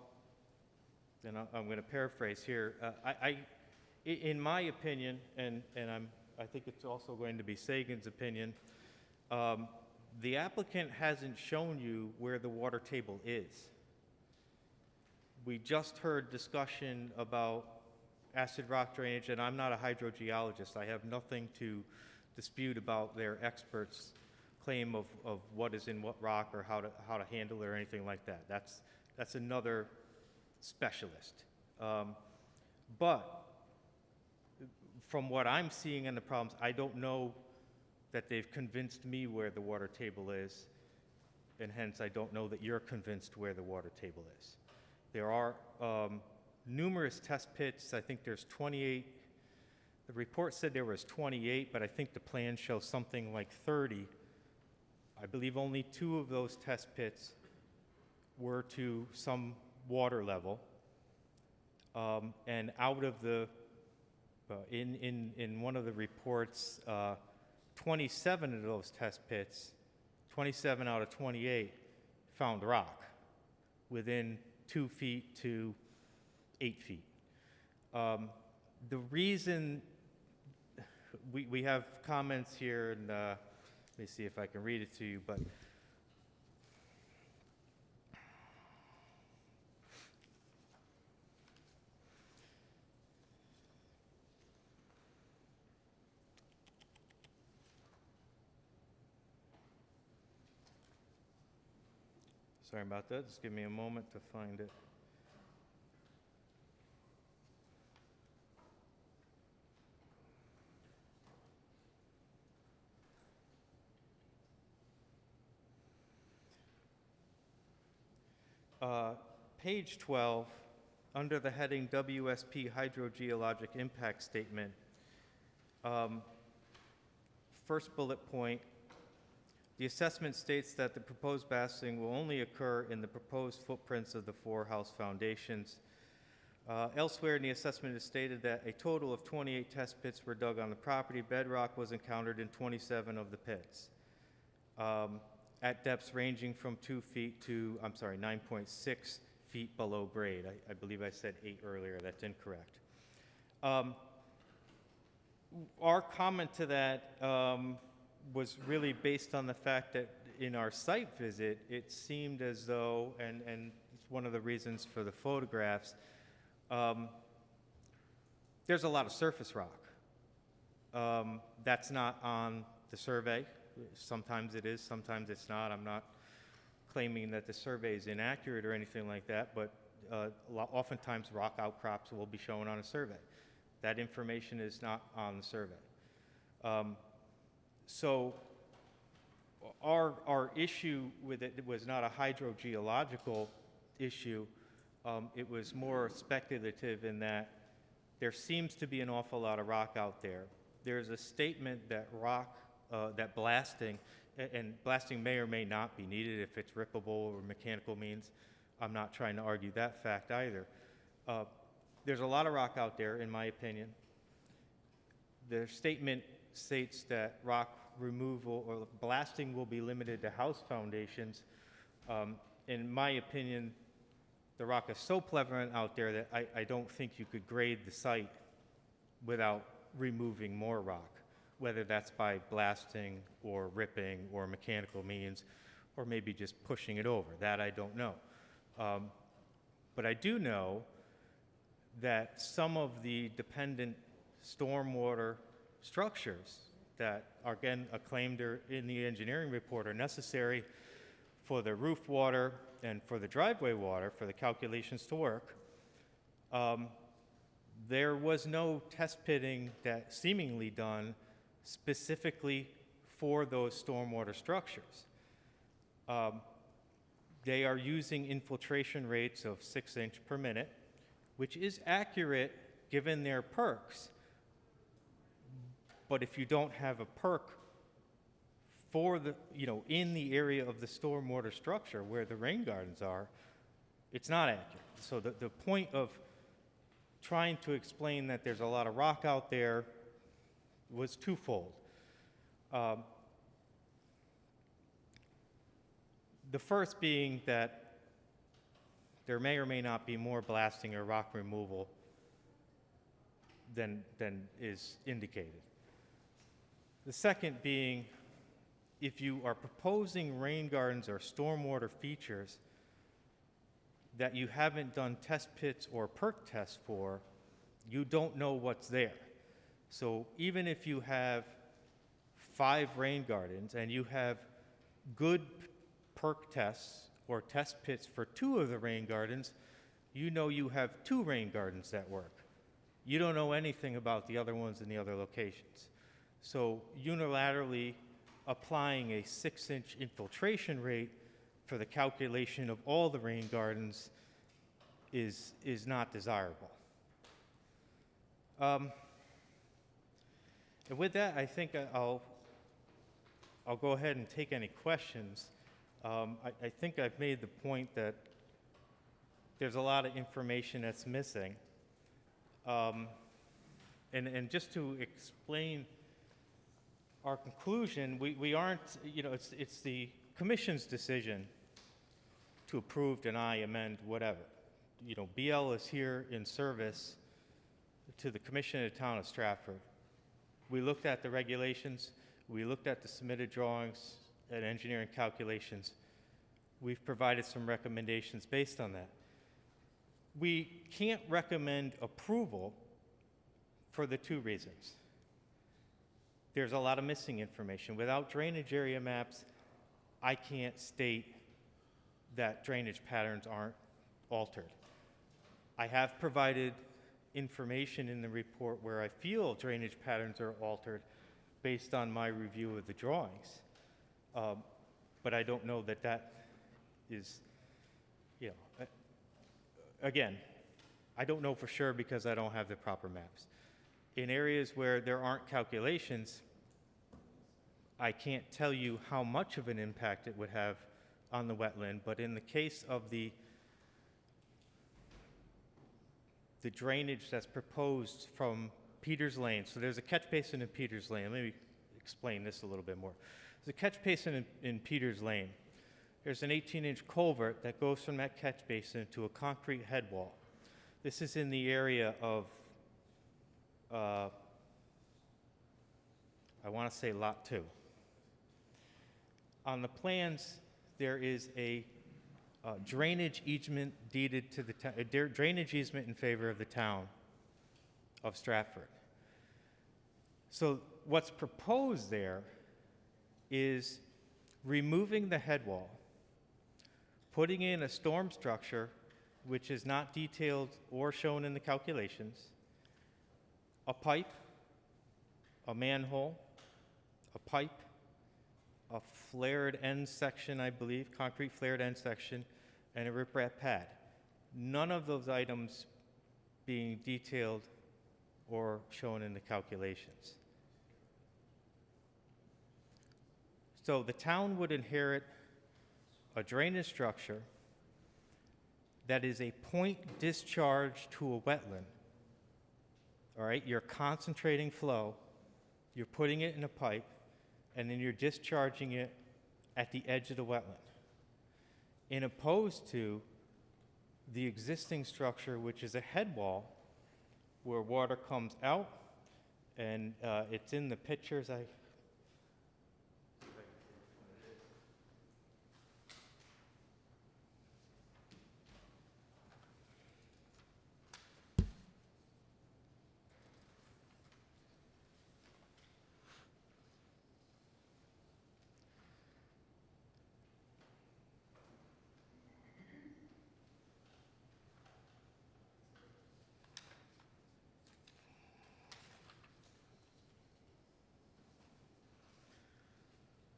and I'm going to paraphrase here, in my opinion, and I think it's also going to be Sagan's opinion, the applicant hasn't shown you where the water table is. We just heard discussion about acid rock drainage, and I'm not a hydrogeologist. I have nothing to dispute about their experts' claim of what is in what rock or how to handle it or anything like that. That's another specialist. But from what I'm seeing in the problems, I don't know that they've convinced me where the water table is, and hence I don't know that you're convinced where the water table is. There are numerous test pits. I think there's 28. The report said there was 28, but I think the plan shows something like 30. I believe only 2 of those test pits were to some water level. And out of the, in one of the reports, 27 of those test pits, 27 out of 28, found rock within 2 feet to 8 feet. The reason we have comments here, and let me see if I can read it to you, but sorry about that. Just give me a moment to find it. Page 12, under the heading WSP Hydrogeologic Impact Statement, first bullet point, the assessment states that the proposed blasting will only occur in the proposed footprints of the 4 house foundations. Elsewhere in the assessment, it is stated that a total of 28 test pits were dug on the property. Bedrock was encountered in 27 of the pits, at depths ranging from 2 feet to, 9.6 feet below grade. I believe I said 8 earlier. That's incorrect. Our comment to that was really based on the fact that in our site visit, it seemed as though, and it's one of the reasons for the photographs, there's a lot of surface rock. That's not on the survey. Sometimes it is, sometimes it's not. I'm not claiming that the survey is inaccurate or anything like that, but oftentimes rock outcrops will be shown on a survey. That information is not on the survey. So our issue with it was not a hydrogeological issue. It was more speculative in that there seems to be an awful lot of rock out there. There's a statement that that blasting, and blasting may or may not be needed if it's rippable or mechanical means, I'm not trying to argue that fact either. There's a lot of rock out there, in my opinion. Their statement states that rock removal or blasting will be limited to house foundations. In my opinion, the rock is so prevalent out there that I don't think you could grade the site without removing more rock, whether that's by blasting or ripping or mechanical means, or maybe just pushing it over. That I don't know. But I do know that some of the dependent stormwater structures that are again acclaimed in the engineering report are necessary for the roof water and for the driveway water for the calculations to work. There was no test pitting that seemingly done specifically for those stormwater structures. They are using infiltration rates of 6 per minute, which is accurate given their perks. But if you don't have a perk for the, in the area of the stormwater structure where the rain gardens are, it's not accurate. So the point of trying to explain that there's a lot of rock out there was twofold. The first being that there may or may not be more blasting or rock removal than is indicated. The second being, if you are proposing rain gardens or stormwater features that you haven't done test pits or perk tests for, you don't know what's there. So even if you have 5 rain gardens and you have good perk tests or test pits for 2 of the rain gardens, you know you have 2 rain gardens that work. You don't know anything about the other ones in the other locations. So unilaterally applying a 6 infiltration rate for the calculation of all the rain gardens is not desirable. And with that, I think I'll go ahead and take any questions. I think I've made the point that there's a lot of information that's missing. And just to explain our conclusion, we aren't, it's the commission's decision to approve, deny, amend, whatever. BL is here in service to the commission of the town of Stratford. We looked at the regulations, we looked at the submitted drawings and engineering calculations. We've provided some recommendations based on that. We can't recommend approval for the 2 reasons. There's a lot of missing information. Without drainage area maps, I can't state that drainage patterns aren't altered. I have provided information in the report where I feel drainage patterns are altered based on my review of the drawings. But I don't know that that is, again, I don't know for sure because I don't have the proper maps. In areas where there aren't calculations, I can't tell you how much of an impact it would have on the wetland, but in the case of the drainage that's proposed from Peters Lane, so there's a catch basin in Peters Lane. Let me explain this a little bit more. There's a catch basin in Peters Lane. There's an 18 culvert that goes from that catch basin to a concrete head wall. This is in the area of, I want to say lot 2. On the plans, there is a drainage easement deeded to the town, a drainage easement in favor of the town of Stratford. So what's proposed there is removing the head wall, putting in a storm structure which is not detailed or shown in the calculations, a pipe, a manhole, a pipe, a flared end section, I believe, concrete flared end section, and a riprap pad. None of those items being detailed or shown in the calculations. So the town would inherit a drainage structure that is a point discharge to a wetland. All right, you're concentrating flow, you're putting it in a pipe, and then you're discharging it at the edge of the wetland. In opposed to the existing structure, which is a head wall, where water comes out, and it's in the pictures.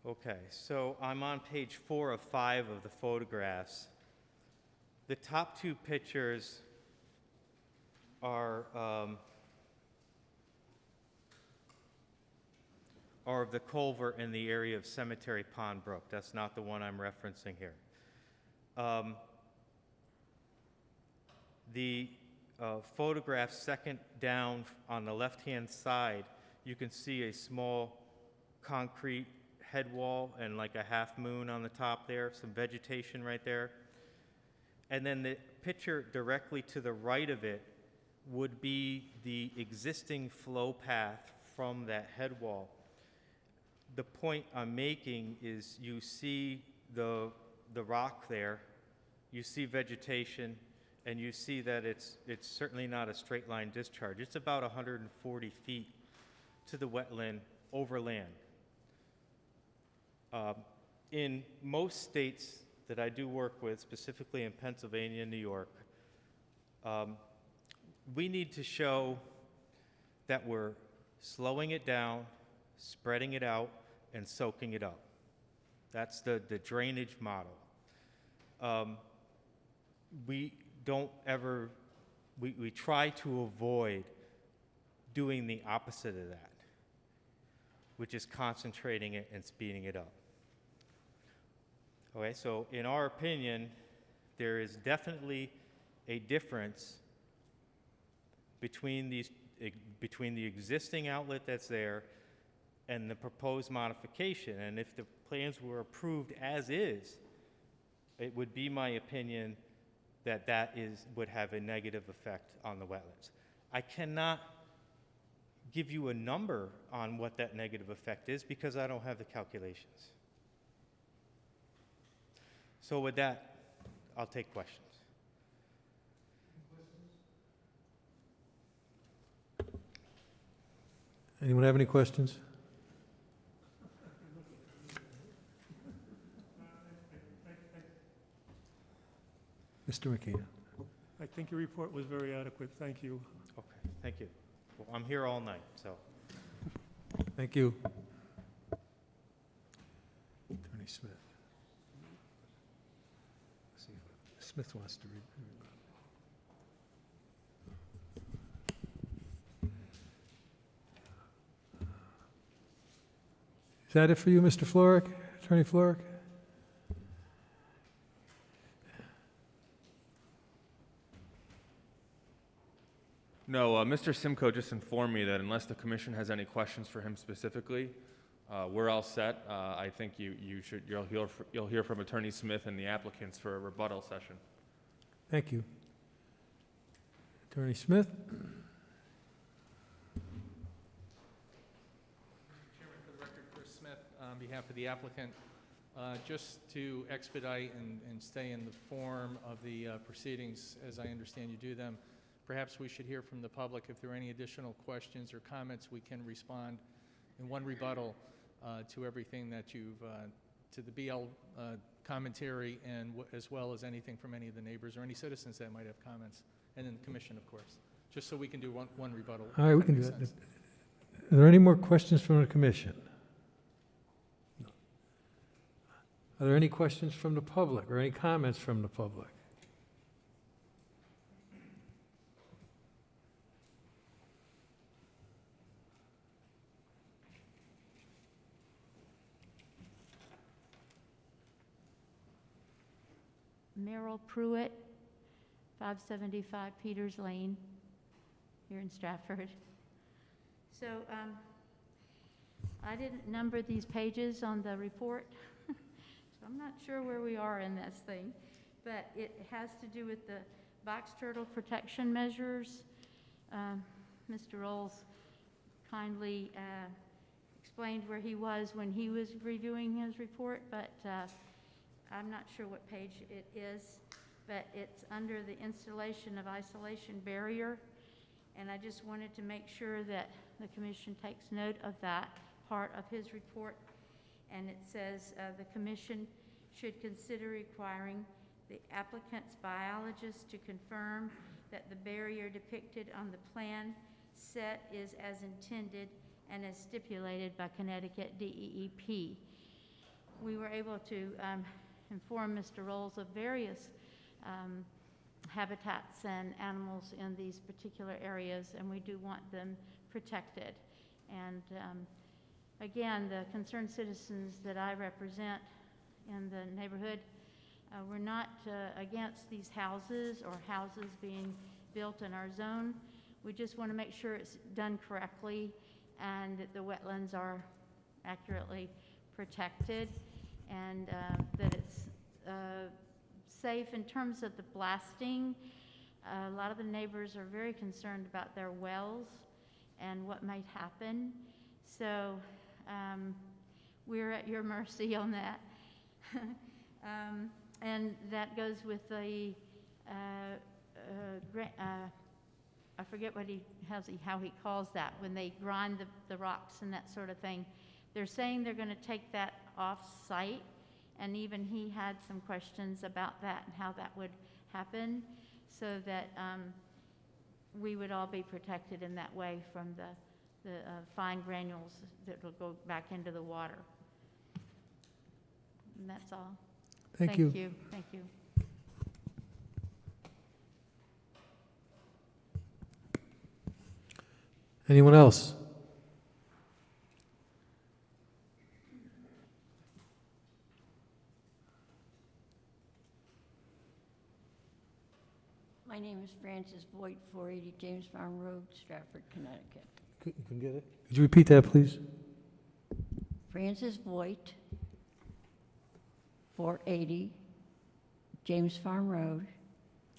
Okay, so I'm on page 4 of 5 of the photographs. The top two pictures are of the culvert in the area of Cemetery Pond Brook. That's not the one I'm referencing here. The photograph second down on the left-hand side, you can see a small concrete head wall and like a half moon on the top there, some vegetation right there. And then the picture directly to the right of it would be the existing flow path from that head wall. The point I'm making is you see the rock there, you see vegetation, and you see that it's certainly not a straight line discharge. It's about 140 feet to the wetland over land. In most states that I do work with, specifically in Pennsylvania and New York, we need to show that we're slowing it down, spreading it out, and soaking it up. That's the drainage model. We try to avoid doing the opposite of that, which is concentrating it and speeding it up. Okay, so in our opinion, there is definitely a difference between the existing outlet that's there and the proposed modification. And if the plans were approved as is, it would be my opinion that would have a negative effect on the wetlands. I cannot give you a number on what that negative effect is because I don't have the calculations. So with that, I'll take questions. Anyone have any questions? Mr. McKeon. I think your report was very adequate. Thank you. Okay, thank you. Well, I'm here all night, so. Thank you. Attorney Smith. Let's see if Smith wants to read. Is that it for you, Mr. Florek? Attorney Florek? No, Mr. Simcoe just informed me that unless the commission has any questions for him specifically, we're all set. I think you'll hear from Attorney Smith and the applicants for a rebuttal session. Thank you. Attorney Smith? Chairman, for the record, Chris Smith, on behalf of the applicant, just to expedite and stay in the form of the proceedings as I understand you do them, perhaps we should hear from the public. If there are any additional questions or comments, we can respond in one rebuttal to everything that you've, to the BL commentary, and as well as anything from any of the neighbors or any citizens that might have comments, and then the commission, of course, just so we can do one rebuttal. All right, we can do that. Are there any more questions from the commission? No. Are there any questions from the public or any comments from the public? Merrill Pruitt, 575 Peters Lane here in Stratford. So I didn't number these pages on the report, so I'm not sure where we are in this thing, but it has to do with the box turtle protection measures. Mr. Rolls kindly explained where he was when he was reviewing his report, but I'm not sure what page it is, but it's under the installation of isolation barrier, and I just wanted to make sure that the commission takes note of that part of his report. And it says the commission should consider requiring the applicant's biologist to confirm that the barrier depicted on the plan set is as intended and as stipulated by Connecticut DEEP. We were able to inform Mr. Rolls of various habitats and animals in these particular areas, and we do want them protected. And again, the concerned citizens that I represent in the neighborhood, we're not against these houses or houses being built in our zone. We just want to make sure it's done correctly and that the wetlands are accurately protected, and that it's safe in terms of the blasting. A lot of the neighbors are very concerned about their wells and what might happen. So we're at your mercy on that. And that goes with the, I forget what how he calls that, when they grind the rocks and that sort of thing. They're saying they're going to take that off-site, and even he had some questions about that and how that would happen, so that we would all be protected in that way from the fine granules that will go back into the water. And that's all. Thank you. Thank you. Anyone else? My name is Frances Voigt, 480 James Farm Road, Stratford, Connecticut. You can get it. Could you repeat that, please? Frances Voigt, 480 James Farm Road,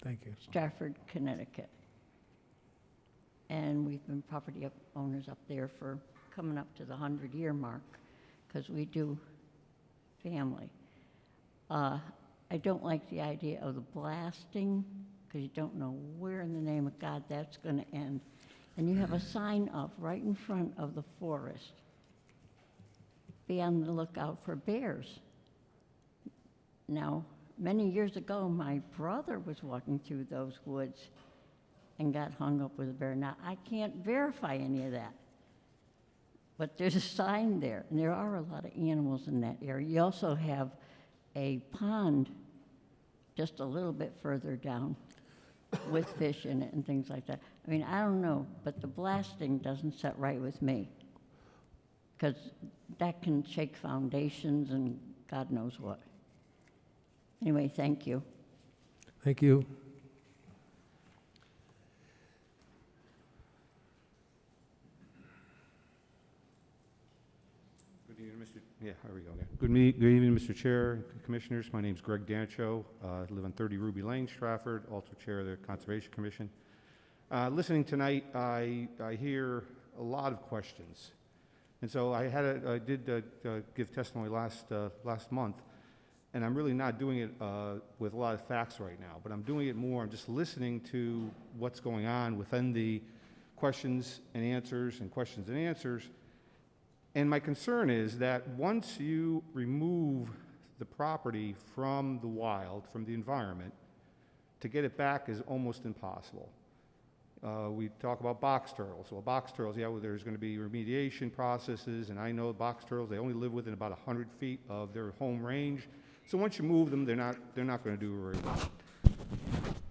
Thank you. Stratford, Connecticut. And we've been property owners up there for coming up to the 100-year mark, because we do family. I don't like the idea of the blasting, because you don't know where in the name of God that's going to end. And you have a sign up right in front of the forest. Be on the lookout for bears. Now, many years ago, my brother was walking through those woods and got hung up with a bear. Now, I can't verify any of that, but there's a sign there, and there are a lot of animals in that area. You also have a pond just a little bit further down with fish in it and things like that. I mean, I don't know, but the blasting doesn't set right with me, because that can shake foundations and God knows what. Anyway, thank you. Thank you. Good evening, here we go. Good evening, Mr. Chair, Commissioners. My name is Greg Dancho. I live on 30 Ruby Lane, Stratford, also Chair of the Conservation Commission. Listening tonight, I hear a lot of questions. And so I did give testimony last month, and I'm really not doing it with a lot of facts right now, but I'm doing it more, I'm just listening to what's going on within the questions and answers and questions and answers. And my concern is that once you remove the property from the wild, from the environment, to get it back is almost impossible. We talk about box turtles. Well, box turtles, yeah, well, there's going to be remediation processes, and I know box turtles, they only live within about 100 feet of their home range. So once you move them, they're not going to do very well.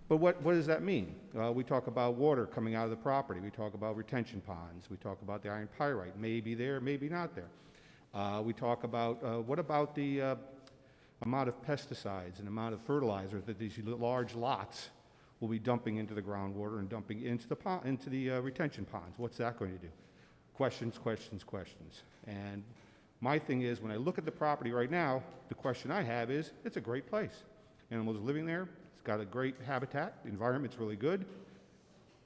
But what does that mean? We talk about water coming out of the property. We talk about retention ponds. We talk about the iron pyrite, maybe there, maybe not there. We talk about, what about the amount of pesticides and amount of fertilizer that these large lots will be dumping into the groundwater and dumping into the pond, into the retention ponds. What's that going to do? Questions, questions, questions. And my thing is, when I look at the property right now, the question I have is, it's a great place. Animals are living there. It's got a great habitat. The environment's really good.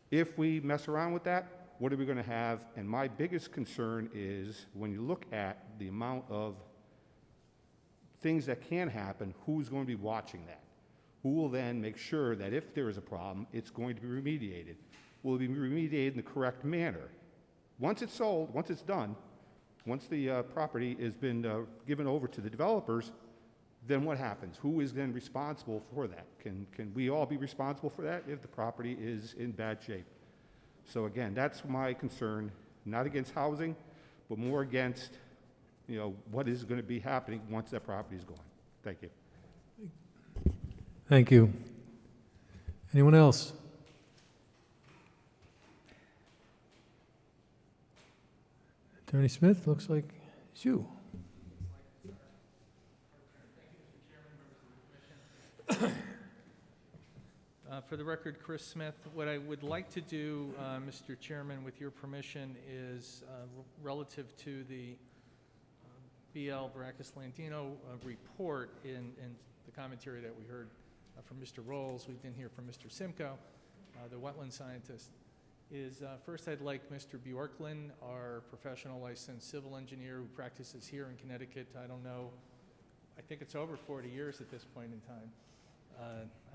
If we mess around with that, what are we going to have? And my biggest concern is when you look at the amount of things that can happen, who's going to be watching that? Who will then make sure that if there is a problem, it's going to be remediated? Will it be remediated in the correct manner? Once it's sold, once it's done, once the property has been given over to the developers, then what happens? Who is then responsible for that? Can we all be responsible for that if the property is in bad shape? So again, that's my concern, not against housing, but more against, what is going to be happening once that property is gone. Thank you. Thank you. Anyone else? Attorney Smith, looks like it's you. For the record, Chris Smith, what I would like to do, Mr. Chairman, with your permission, is relative to the BL Baracus-Landino report in the commentary that we heard from Mr. Rolls. We didn't hear from Mr. Simcoe, the wetland scientist. First I'd like Mr. Bjorklund, our professional licensed civil engineer who practices here in Connecticut. I don't know, I think it's over 40 years at this point in time.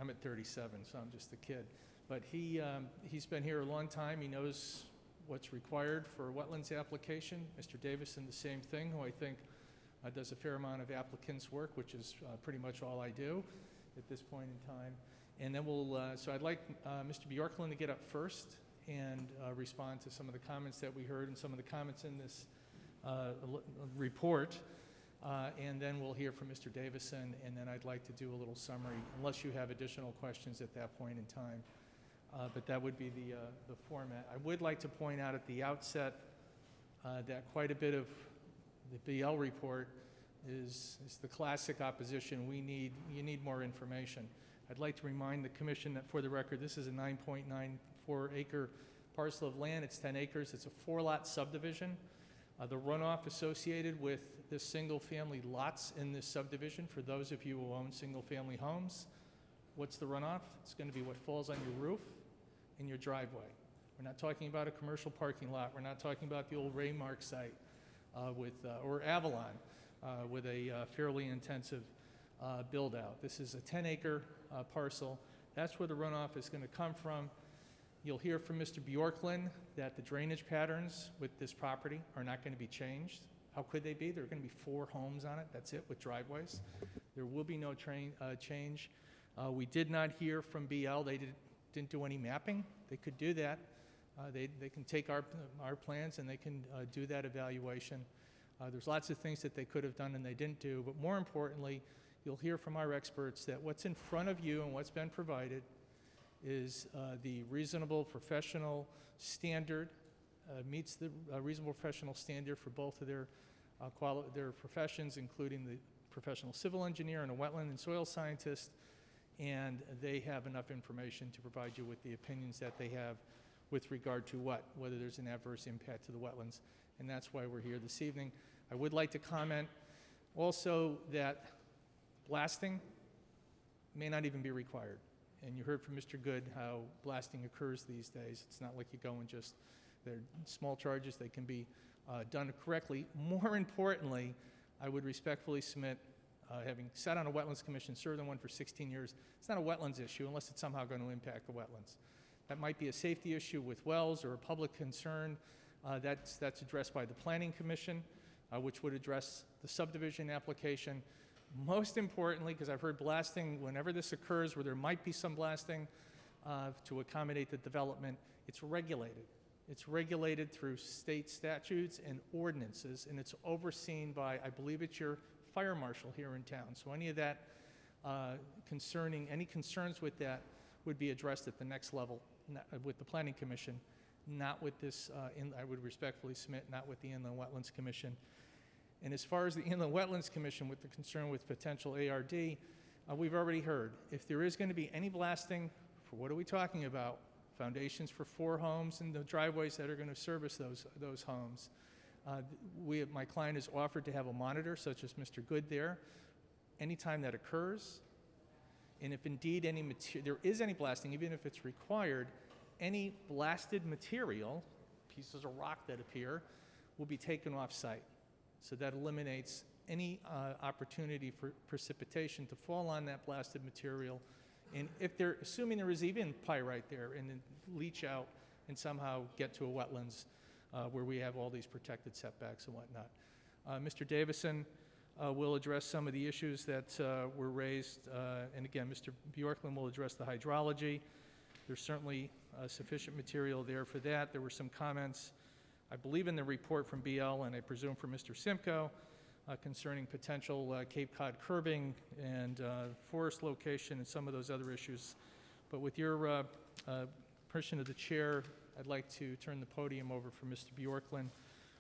I'm at 37, so I'm just a kid. But he's been here a long time. He knows what's required for a wetlands application. Mr. Davison, the same thing, who I think does a fair amount of applicants' work, which is pretty much all I do at this point in time. And then so I'd like Mr. Bjorklund to get up first and respond to some of the comments that we heard and some of the comments in this report. And then we'll hear from Mr. Davison, and then I'd like to do a little summary, unless you have additional questions at that point in time. But that would be the format. I would like to point out at the outset that quite a bit of the BL report is the classic opposition. You need more information. I'd like to remind the Commission that, for the record, this is a 9.94 acre parcel of land. It's 10 acres. It's a 4-lot subdivision. The runoff associated with the single-family lots in this subdivision, for those of you who own single-family homes, what's the runoff? It's going to be what falls on your roof and your driveway. We're not talking about a commercial parking lot. We're not talking about the old Raymark site or Avalon with a fairly intensive build-out. This is a 10-acre parcel. That's where the runoff is going to come from. You'll hear from Mr. Bjorklund that the drainage patterns with this property are not going to be changed. How could they be? There are going to be 4 homes on it. That's it, with driveways. There will be no change. We did not hear from BL. They didn't do any mapping. They could do that. They can take our plans and they can do that evaluation. There's lots of things that they could have done and they didn't do. But more importantly, you'll hear from our experts that what's in front of you and what's been provided is the reasonable professional standard, meets the reasonable professional standard for both of their professions, including the professional civil engineer and a wetland and soil scientist, and they have enough information to provide you with the opinions that they have with regard to whether there's an adverse impact to the wetlands, and that's why we're here this evening. I would like to comment also that blasting may not even be required. And you heard from Mr. Good how blasting occurs these days. It's not like you go and just, they're small charges, they can be done correctly. More importantly, I would respectfully submit, having sat on a wetlands commission, served on one for 16 years, it's not a wetlands issue unless it's somehow going to impact the wetlands. That might be a safety issue with wells or a public concern. That's addressed by the Planning Commission, which would address the subdivision application. Most importantly, because I've heard blasting, whenever this occurs where there might be some blasting to accommodate the development, it's regulated. It's regulated through state statutes and ordinances, and it's overseen by, I believe it's your fire marshal here in town. So any of that any concerns with that would be addressed at the next level with the Planning Commission, not with this, I would respectfully submit, not with the Inland Wetlands Commission. And as far as the Inland Wetlands Commission with the concern with potential ARD, we've already heard, if there is going to be any blasting for what are we talking about? Foundations for 4 homes and the driveways that are going to service those homes. My client has offered to have a monitor, such as Mr. Good there, anytime that occurs. And if indeed there is any blasting, even if it's required, any blasted material, pieces of rock that appear, will be taken off site. So that eliminates any opportunity for precipitation to fall on that blasted material. And if they're assuming there is even pyrite there, and then leach out and somehow get to a wetlands where we have all these protected setbacks and whatnot. Mr. Davison will address some of the issues that were raised. And again, Mr. Bjorklund will address the hydrology. There's certainly sufficient material there for that. There were some comments, I believe, in the report from BL, and I presume from Mr. Simcoe, concerning potential Cape Cod curbing and forest location and some of those other issues. But with your permission of the chair, I'd like to turn the podium over for Mr. Bjorklund,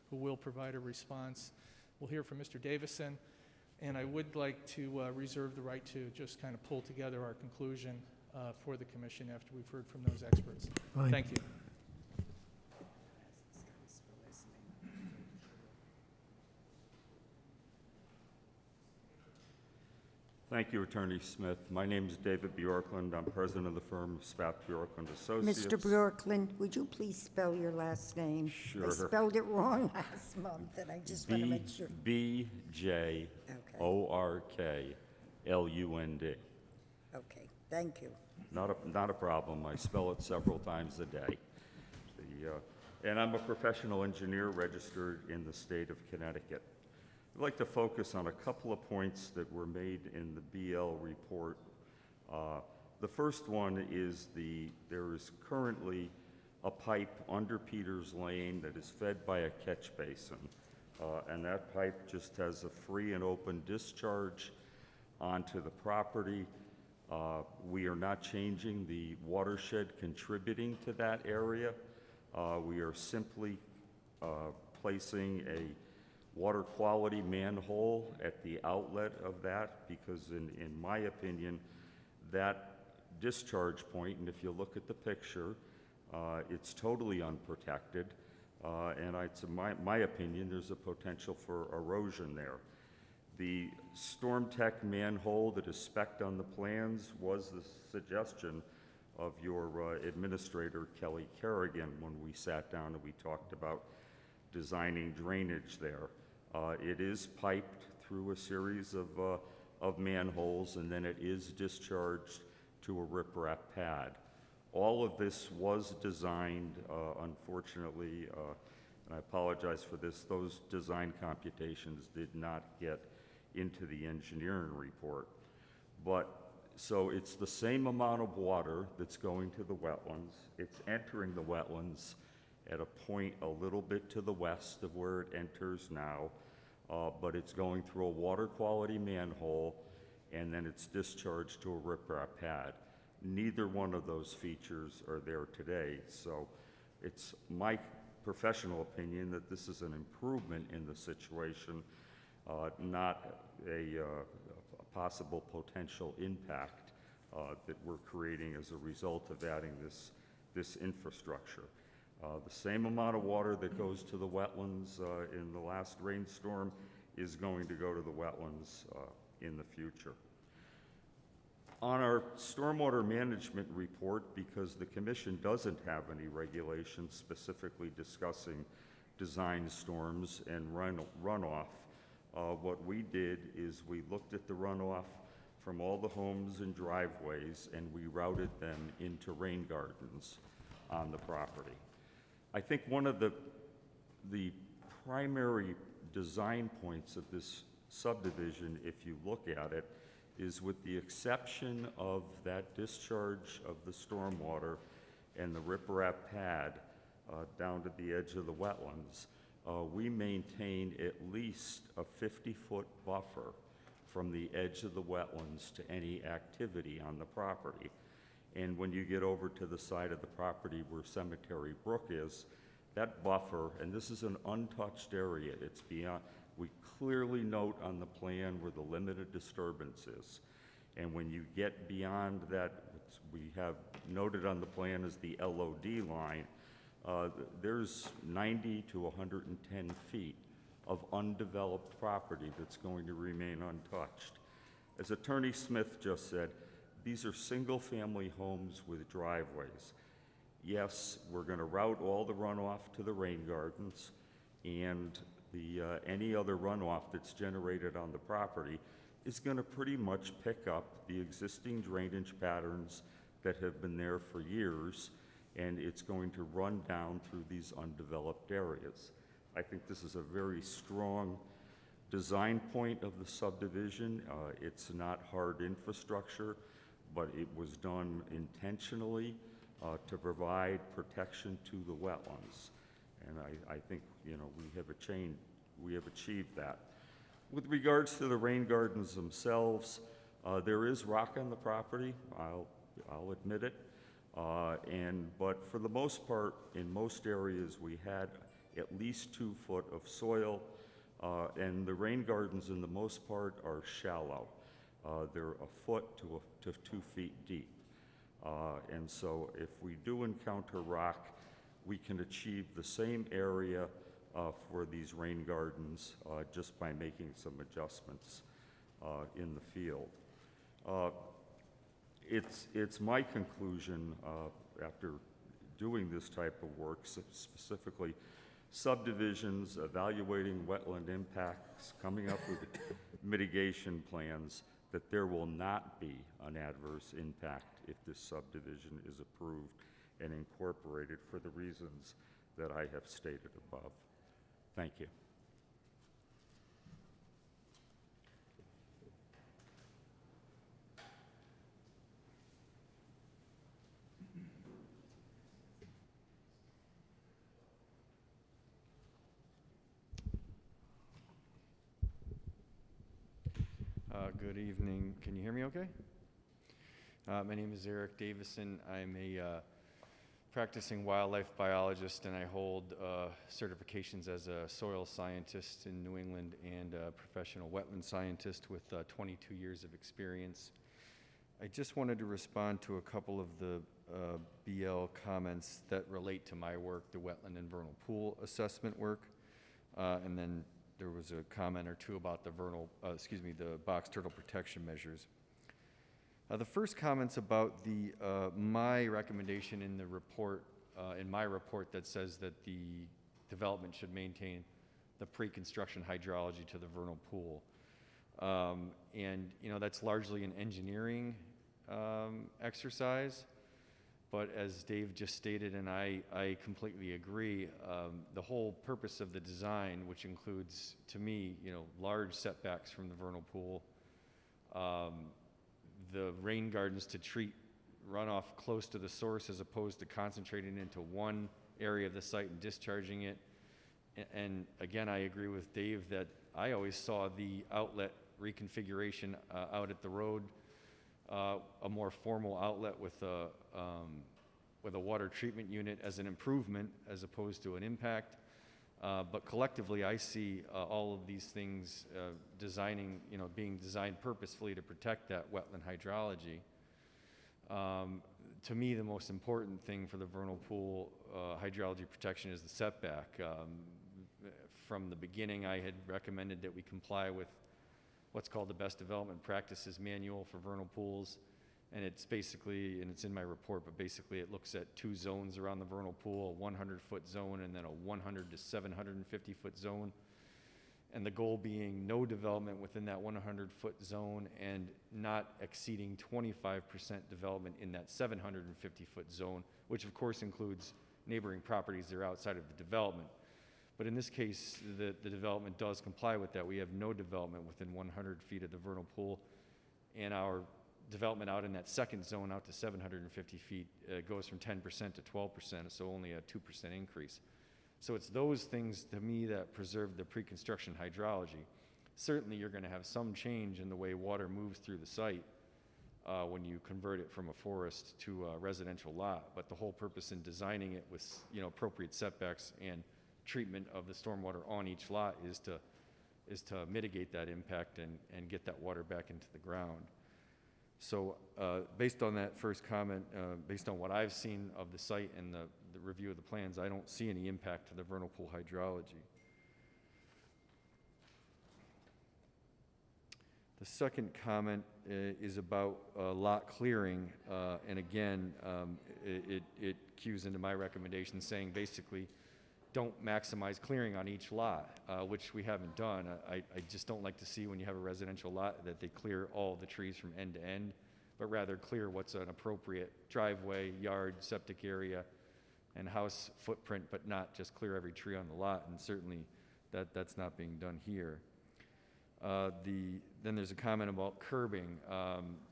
who will provide a response. We'll hear from Mr. Davison, and I would like to reserve the right to just kind of pull together our conclusion for the commission after we've heard from those experts. Fine. Thank you. Thank you, Attorney Smith. My name is David Bjorklund. I'm president of the firm Sept Bjorklund Associates. Mr. Bjorklund, would you please spell your last name? Sure. I spelled it wrong last month, and I just want to make sure. B-J-O-R-K-L-U-N-D. Okay, thank you. Not a problem. I spell it several times a day. And I'm a professional engineer registered in the state of Connecticut. I'd like to focus on a couple of points that were made in the BL report. The first one is there is currently a pipe under Peters Lane that is fed by a catch basin. And that pipe just has a free and open discharge onto the property. We are not changing the watershed contributing to that area. We are simply placing a water quality manhole at the outlet of that, because in my opinion, that discharge point, and if you look at the picture, it's totally unprotected, and in my opinion, there's a potential for erosion there. The Storm Tech manhole that is spec'd on the plans was the suggestion of your administrator, Kelly Kerrigan, when we sat down and we talked about designing drainage there. It is piped through a series of manholes, and then it is discharged to a riprap pad. All of this was designed, unfortunately, and I apologize for this, those design computations did not get into the engineering report. So it's the same amount of water that's going to the wetlands. It's entering the wetlands at a point a little bit to the west of where it enters now, but it's going through a water quality manhole, and then it's discharged to a riprap pad. Neither one of those features are there today, so it's my professional opinion that this is an improvement in the situation, not a possible potential impact that we're creating as a result of adding this infrastructure. The same amount of water that goes to the wetlands in the last rainstorm is going to go to the wetlands in the future. On our stormwater management report, because the Commission doesn't have any regulations specifically discussing design storms and runoff, what we did is we looked at the runoff from all the homes and driveways, and we routed them into rain gardens on the property. I think one of the primary design points of this subdivision, if you look at it, is with the exception of that discharge of the stormwater and the riprap pad down to the edge of the wetlands, we maintain at least a 50-foot buffer from the edge of the wetlands to any activity on the property. And when you get over to the side of the property where Cemetery Brook is, that buffer, and this is an untouched area, it's beyond, we clearly note on the plan where the limited disturbance is. And when you get beyond that, what we have noted on the plan as the LOD line, there's 90 to 110 feet of undeveloped property that's going to remain untouched. As Attorney Smith just said, these are single-family homes with driveways. Yes, we're going to route all the runoff to the rain gardens, and any other runoff that's generated on the property is going to pretty much pick up the existing drainage patterns that have been there for years, and it's going to run down through these undeveloped areas. I think this is a very strong design point of the subdivision. It's not hard infrastructure, but it was done intentionally to provide protection to the wetlands. And I think, you know, we have achieved that. With regards to the rain gardens themselves, there is rock on the property, I'll admit it. But for the most part, in most areas, we had at least 2 foot of soil, and the rain gardens, in the most part, are shallow. They're 1 foot to 2 feet deep. And so if we do encounter rock, we can achieve the same area for these rain gardens just by making some adjustments in the field. It's my conclusion after doing this type of work, specifically subdivisions, evaluating wetland impacts, coming up with mitigation plans, that there will not be an adverse impact if this subdivision is approved and incorporated for the reasons that I have stated above. Thank you. Good evening. Can you hear me okay? My name is Eric Davison. I'm a practicing wildlife biologist, and I hold certifications as a soil scientist in New England and a professional wetland scientist with 22 years of experience. I just wanted to respond to a couple of the BL comments that relate to my work, the wetland and vernal pool assessment work, and then there was a comment or two about the the box turtle protection measures. The first comment's about the my recommendation in the report, in my report, that says that the development should maintain the pre-construction hydrology to the vernal pool. And you know, that's largely an engineering exercise, but as Dave just stated, and I completely agree, the whole purpose of the design, which includes, to me, you know, large setbacks from the vernal pool, the rain gardens to treat runoff close to the source as opposed to concentrating into one area of the site and discharging it. And again, I agree with Dave that I always saw the outlet reconfiguration out at the road, a more formal outlet with a water treatment unit as an improvement as opposed to an impact. But collectively, I see all of these things being designed purposefully to protect that wetland hydrology. To me, the most important thing for the vernal pool hydrology protection is the setback. From the beginning, I had recommended that we comply with what's called the Best Development Practices Manual for vernal pools. And it's basically, and it's in my report, but basically it looks at 2 zones around the vernal pool, a 100-foot zone and then a 100 to 750-foot zone. And the goal being no development within that 100-foot zone and not exceeding 25% development in that 750-foot zone, which of course includes neighboring properties that are outside of the development. But in this case, the development does comply with that. We have no development within 100 feet of the vernal pool, and our development out in that second zone out to 750 feet goes from 10% to 12%, so only a 2% increase. So it's those things, to me, that preserve the pre-construction hydrology. Certainly you're going to have some change in the way water moves through the site when you convert it from a forest to a residential lot, but the whole purpose in designing it with appropriate setbacks and treatment of the stormwater on each lot is to mitigate that impact and get that water back into the ground. So based on that first comment, based on what I've seen of the site and the review of the plans, I don't see any impact to the vernal pool hydrology. The second comment is about lot clearing, and again, it cues into my recommendation saying basically don't maximize clearing on each lot, which we haven't done. I just don't like to see when you have a residential lot that they clear all the trees from end to end, but rather clear what's an appropriate driveway, yard, septic area, and house footprint, but not just clear every tree on the lot, and certainly that's not being done here. Then there's a comment about curbing,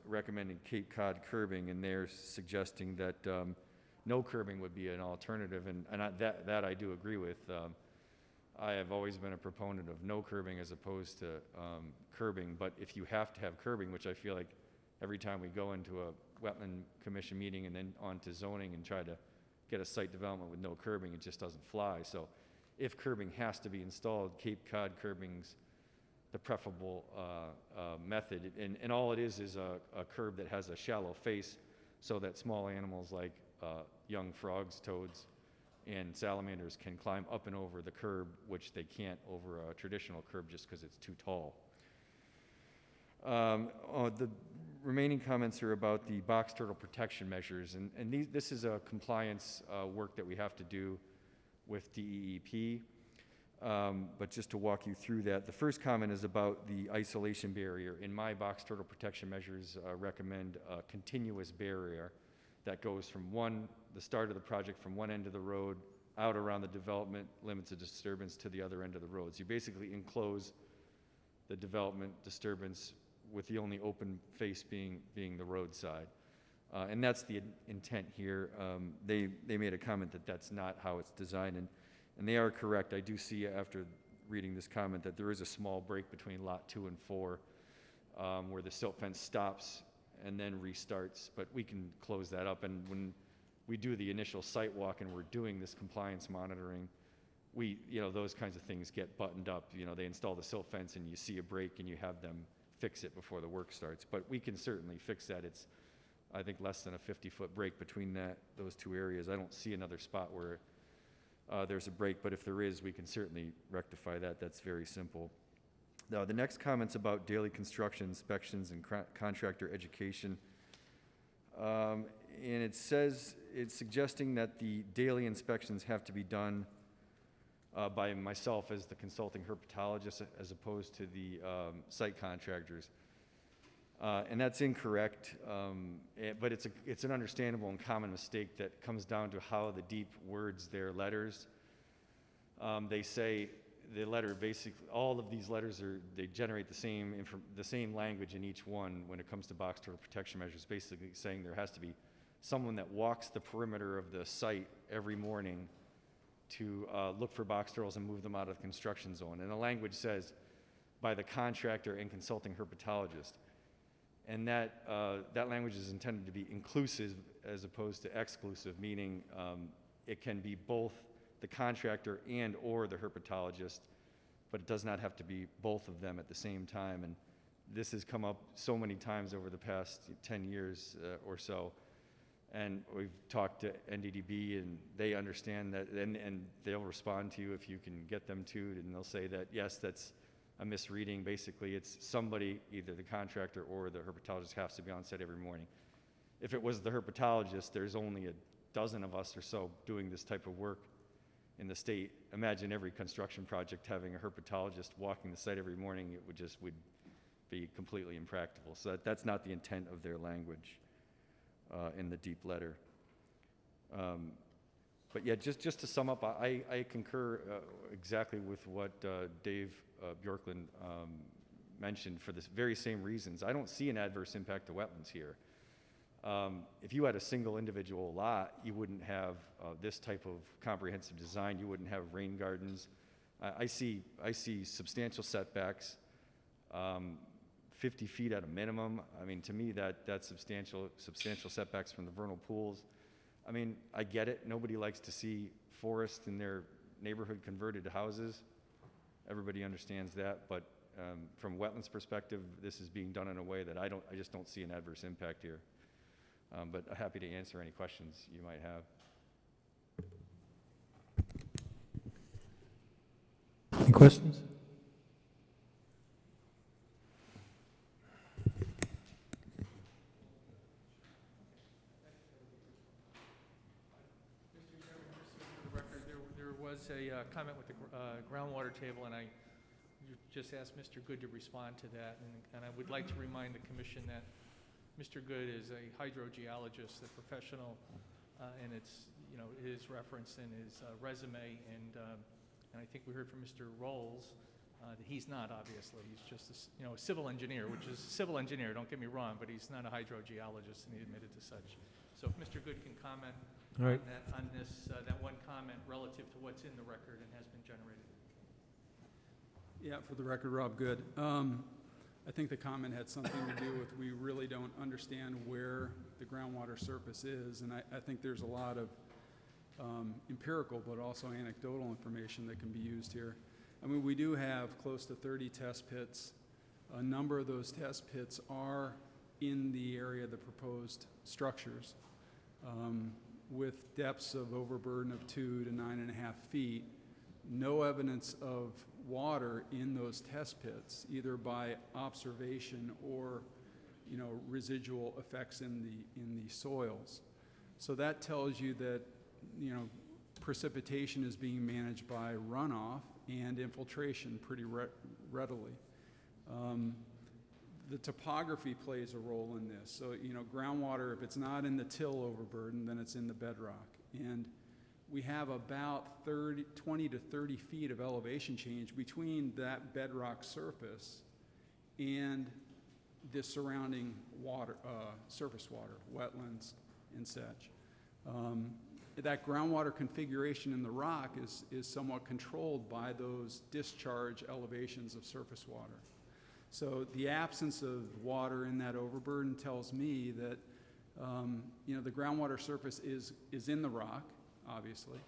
recommending Cape Cod curbing, and they're suggesting that no curbing would be an alternative, and that I do agree with. I have always been a proponent of no curbing as opposed to curbing, but if you have to have curbing, which I feel like every time we go into a wetland commission meeting and then on to zoning and try to get a site development with no curbing, it just doesn't fly. So if curbing has to be installed, Cape Cod curbing's the preferable method, and all it is a curb that has a shallow face so that small animals like young frogs, toads, and salamanders can climb up and over the curb, which they can't over a traditional curb just because it's too tall. The remaining comments are about the box turtle protection measures, and this is a compliance work that we have to do with DEEP. But just to walk you through that, the first comment is about the isolation barrier. In my box turtle protection measures, recommend a continuous barrier that goes from the start of the project from one end of the road out around the development limits of disturbance to the other end of the road. So you basically enclose the development disturbance with the only open face being the roadside. And that's the intent here. They made a comment that that's not how it's designed, and they are correct. I do see after reading this comment that there is a small break between lot 2 and 4 where the silt fence stops and then restarts, but we can close that up. And when we do the initial site walk and we're doing this compliance monitoring, those kinds of things get buttoned up. They install the silt fence and you see a break and you have them fix it before the work starts. But we can certainly fix that. It's, I think, less than a 50-foot break between those two areas. I don't see another spot where there's a break, but if there is, we can certainly rectify that. That's very simple. Now, the next comment's about daily construction inspections and contractor education. And it says, it's suggesting that the daily inspections have to be done by myself as the consulting herpetologist as opposed to the site contractors. And that's incorrect, but it's an understandable and common mistake that comes down to how the DEEP words their letters. They say the letter, basically, all of these letters they generate the same language in each one when it comes to box turtle protection measures, basically saying there has to be someone that walks the perimeter of the site every morning to look for box turtles and move them out of the construction zone. And the language says by the contractor and consulting herpetologist. And that language is intended to be inclusive as opposed to exclusive, meaning it can be both the contractor and or the herpetologist, but it does not have to be both of them at the same time. And this has come up so many times over the past 10 years or so. And we've talked to NDDB, and they understand that, and they'll respond to you if you can get them to, and they'll say that, yes, that's a misreading. Basically, it's somebody, either the contractor or the herpetologist, has to be on site every morning. If it was the herpetologist, there's only a dozen of us or so doing this type of work in the state. Imagine every construction project having a herpetologist walking the site every morning. It would be completely impractical. So that's not the intent of their language in the DEEP letter. But yeah, just to sum up, I concur exactly with what Dave Bjorklund mentioned for the very same reasons. I don't see an adverse impact to wetlands here. If you had a single individual lot, you wouldn't have this type of comprehensive design. You wouldn't have rain gardens. I see substantial setbacks, 50 feet at a minimum. I mean, to me, that's substantial setbacks from the vernal pools. I mean, I get it. Nobody likes to see forest in their neighborhood converted to houses. Everybody understands that, but from wetlands perspective, this is being done in a way that I just don't see an adverse impact here. But I'm happy to answer any questions you might have. Any questions? For the record, there was a comment with the groundwater table, and you just asked Mr. Good to respond to that, and I would like to remind the commission that Mr. Good is a hydrogeologist, a professional, and it's, it is referenced in his resume, and I think we heard from Mr. Rolls that he's not, obviously. He's just a civil engineer, which is a civil engineer, don't get me wrong, but he's not a hydrogeologist, and he admitted to such. So if Mr. Good can comment All right. on that one comment relative to what's in the record and has been generated. Yeah, for the record, Rob Good. I think the comment had something to do with we really don't understand where the groundwater surface is, and I think there's a lot of empirical but also anecdotal information that can be used here. I mean, we do have close to 30 test pits. A number of those test pits are in the area of the proposed structures with depths of overburden of 2 to 9.5 feet. No evidence of water in those test pits, either by observation or residual effects in the soils. So that tells you that precipitation is being managed by runoff and infiltration pretty readily. The topography plays a role in this. So groundwater, if it's not in the till overburden, then it's in the bedrock. And we have about 20 to 30 feet of elevation change between that bedrock surface and the surrounding water, surface water, wetlands and such. That groundwater configuration in the rock is somewhat controlled by those discharge elevations of surface water. So the absence of water in that overburden tells me that the groundwater surface is in the rock, obviously,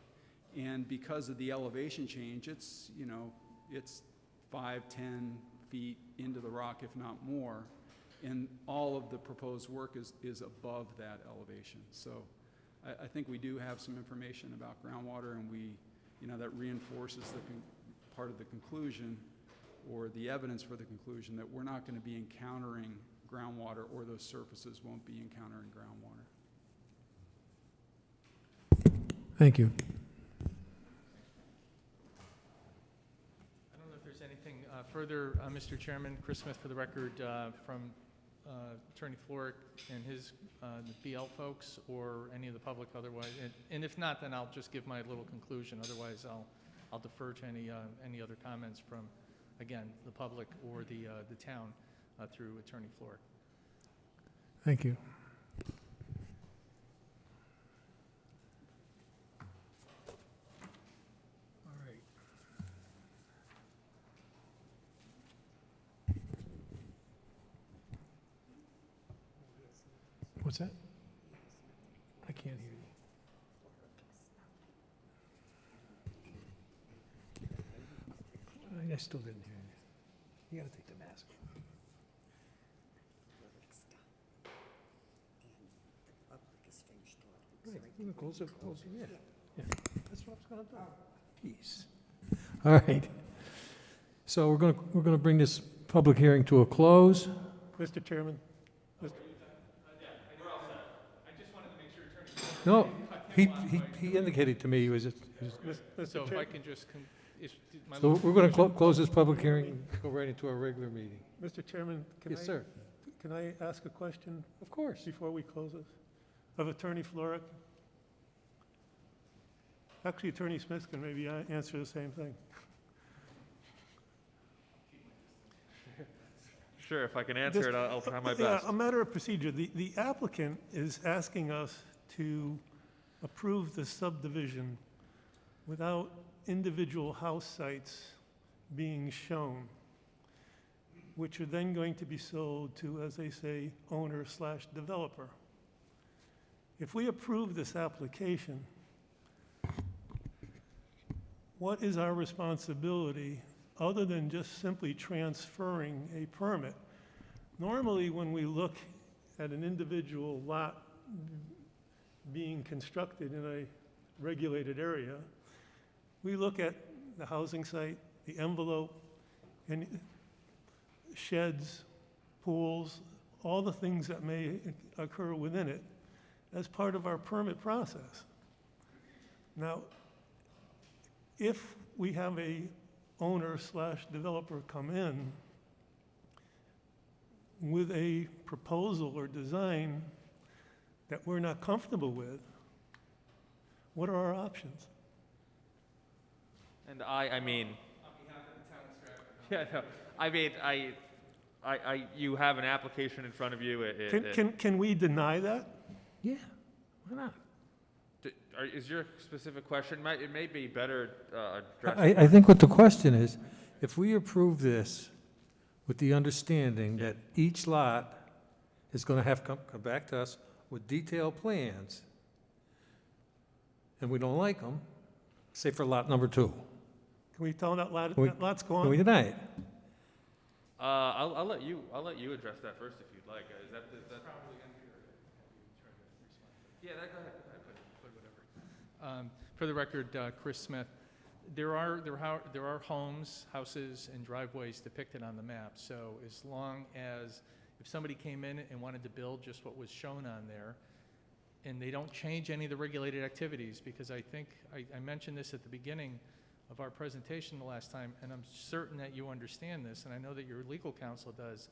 and because of the elevation change, it's 5, 10 feet into the rock, if not more, and all of the proposed work is above that elevation. So I think we do have some information about groundwater, and that reinforces part of the conclusion, or the evidence for the conclusion, that we're not going to be encountering groundwater, or those surfaces won't be encountering groundwater. Thank you. I don't know if there's anything further, Mr. Chairman. Chris Smith, for the record, from Attorney Floric and his the BL folks, or any of the public otherwise. And if not, then I'll just give my little conclusion. Otherwise, I'll defer to any other comments from, again, the public or the town through Attorney Floric. Thank you. All right. What's that? I can't hear you. I still didn't hear you. You gotta take the mask off. Right, you can close it, yeah. That's what I was gonna do. Peace. All right. So we're gonna bring this public hearing to a close. Mr. Chairman. No, he indicated to me he was. So if I can just, So we're going to close this public hearing and go right into our regular meeting. Mr. Chairman, Yes, sir. Can I ask a question? Of course. Before we close this? Of Attorney Floric? Actually, Attorney Smith can maybe answer the same thing. Sure, if I can answer it, I'll try my best. Yeah, a matter of procedure. The applicant is asking us to approve the subdivision without individual house sites being shown, which are then going to be sold to, as they say, owner/developer. If we approve this application, what is our responsibility other than just simply transferring a permit. Normally, when we look at an individual lot being constructed in a regulated area, we look at the housing site, the envelope, and sheds, pools, all the things that may occur within it as part of our permit process. Now, if we have a owner/developer come in with a proposal or design that we're not comfortable with, what are our options? And I mean, On behalf of the town of Stratford. yeah, no, I mean, you have an application in front of you. Can we deny that? Yeah, why not? Is your specific question, it may be better addressed. I think what the question is, if we approve this with the understanding that each lot is going to have come back to us with detailed plans, and we don't like them, say for lot number 2, Can we tell that lot, Can we- that lot's can we gone? deny it? I'll let you address that first if you'd like. Is that Probably unfair to try to respond. Yeah, go ahead. But whatever. For the record, Chris Smith, there are homes, houses, and driveways depicted on the map. So as long as, if somebody came in and wanted to build just what was shown on there, and they don't change any of the regulated activities, because I think, I mentioned this at the beginning of our presentation the last time, and I'm certain that you understand this, and I know that your legal counsel does,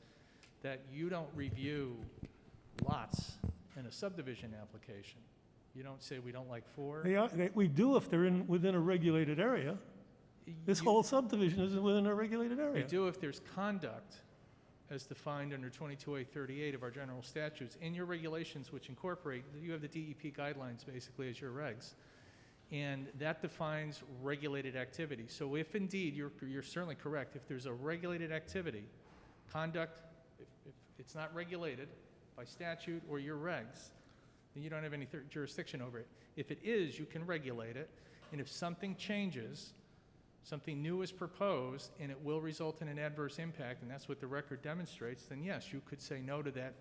that you don't review lots in a subdivision application. You don't say we don't like 4. We do if they're within a regulated area. This whole subdivision is within a regulated You area. do if there's conduct as defined under 22A38 of our general statutes, in your regulations which incorporate, you have the DEP guidelines basically as your regs, and that defines regulated activity. So if indeed, you're certainly correct, if there's a regulated activity, conduct, if it's not regulated by statute or your regs, then you don't have any jurisdiction over it. If it is, you can regulate it, and if something changes, something new is proposed, and it will result in an adverse impact, and that's what the record demonstrates, then yes, you could say no to that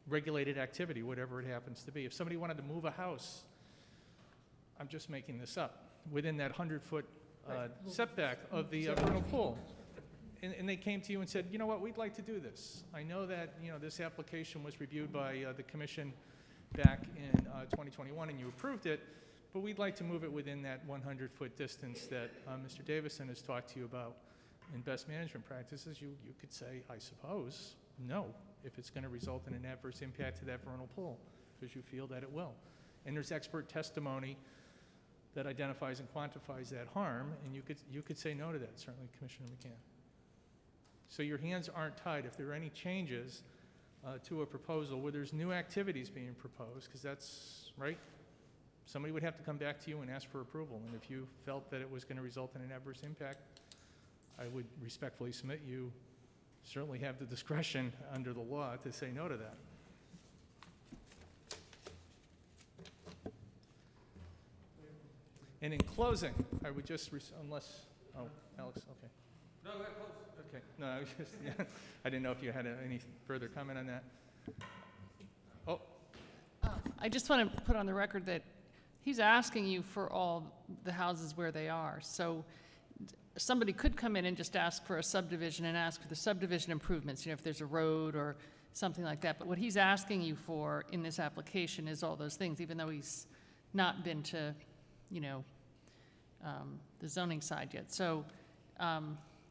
regulated activity, whatever it happens to be. If somebody wanted to move a house, I'm just making this up, within that 100-foot setback of the vernal pool, and they came to you and said, you know what, we'd like to do this. I know that, this application was reviewed by the commission back in 2021, and you approved it, but we'd like to move it within that 100-foot distance that Mr. Davison has talked to you about in best management practices. You could say, I suppose, no, if it's going to result in an adverse impact to that vernal pool, because you feel that it will. And there's expert testimony that identifies and quantifies that harm, and you could say no to that, certainly, Commissioner McCann. So your hands aren't tied. If there are any changes to a proposal where there's new activities being proposed, because that's, right? Somebody would have to come back to you and ask for approval, and if you felt that it was going to result in an adverse impact, I would respectfully submit you certainly have the discretion under the law to say no to that. And in closing, I would just, unless, oh, Alex, okay. No, go ahead, close. Okay, no, I was just, yeah, I didn't know if you had any further comment on that. Oh, I just want to put on the record that he's asking you for all the houses where they are. So somebody could come in and just ask for a subdivision and ask for the subdivision improvements, if there's a road or something like that. But what he's asking you for in this application is all those things, even though he's not been to, the zoning side yet. So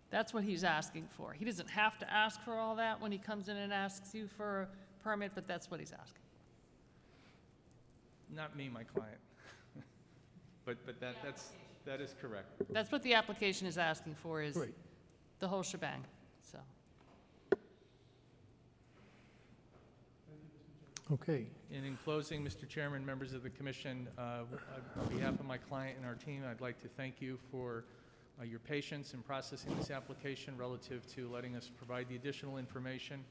that's what he's asking for. He doesn't have to ask for all that when he comes in and asks you for a permit, but that's what he's asking. not me, my client. But that is correct. That's what the application is asking for, is Right. the whole shebang, so. Okay. And in closing, Mr. Chairman, members of the commission, on behalf of my client and our team, I'd like to thank you for your patience in processing this application relative to letting us provide the additional information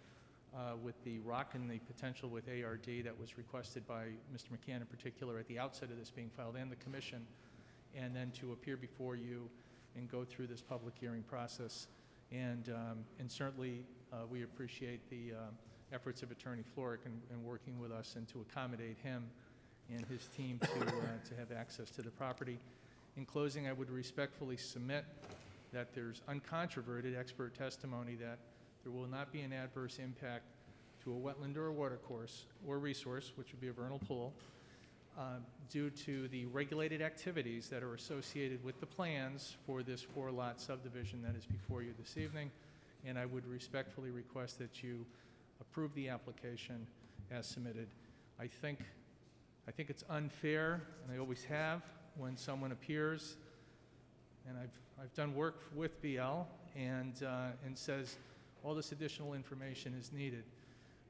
with the ROC and the potential with ARD that was requested by Mr. McCann in particular at the outset of this being filed and the commission, and then to appear before you and go through this public hearing process. And certainly, we appreciate the efforts of Attorney Floric in working with us and to accommodate him and his team to have access to the property. In closing, I would respectfully submit that there's uncontroverted expert testimony that there will not be an adverse impact to a wetland or a watercourse or resource, which would be a vernal pool, due to the regulated activities that are associated with the plans for this 4-lot subdivision that is before you this evening. And I would respectfully request that you approve the application as submitted. I think it's unfair, and I always have, when someone appears, and I've done work with BL, and says all this additional information is needed.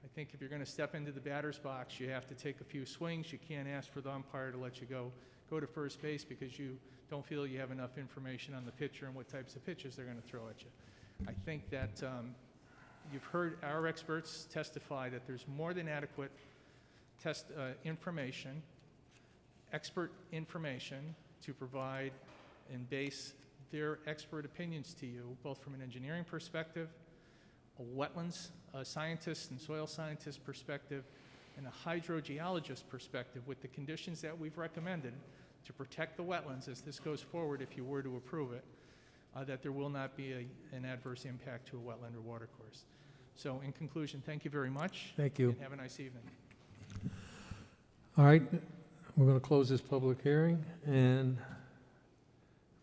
I think if you're going to step into the batter's box, you have to take a few swings. You can't ask for the umpire to let you go to first base because you don't feel you have enough information on the pitcher and what types of pitches they're going to throw at you. I think that you've heard our experts testify that there's more than adequate information, expert information, to provide and base their expert opinions to you, both from an engineering perspective, a wetlands scientist and soil scientist perspective, and a hydrogeologist perspective, with the conditions that we've recommended to protect the wetlands as this goes forward, if you were to approve it, that there will not be an adverse impact to a wetland or watercourse. So in conclusion, thank you very much. Thank you. And have a nice evening. All right, we're going to close this public hearing, and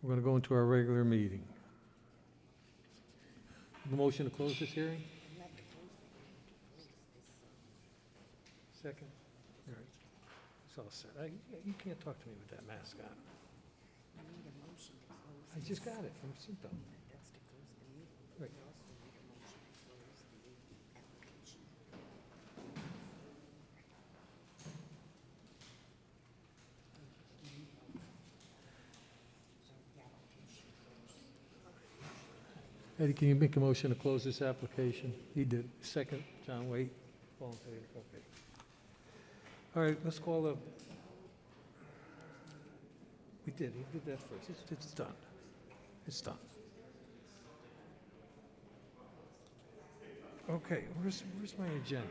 we're going to go into our regular meeting. The motion to close this hearing? Second? All right. It's all set. You can't talk to me with that mask on. I just got it from Cinto. Right. Eddie, can you make a motion to close this application? He did. Second, John Waite. All in favor? Okay. All right, let's call the... We did that first. It's done. It's done. Okay, where's my agenda?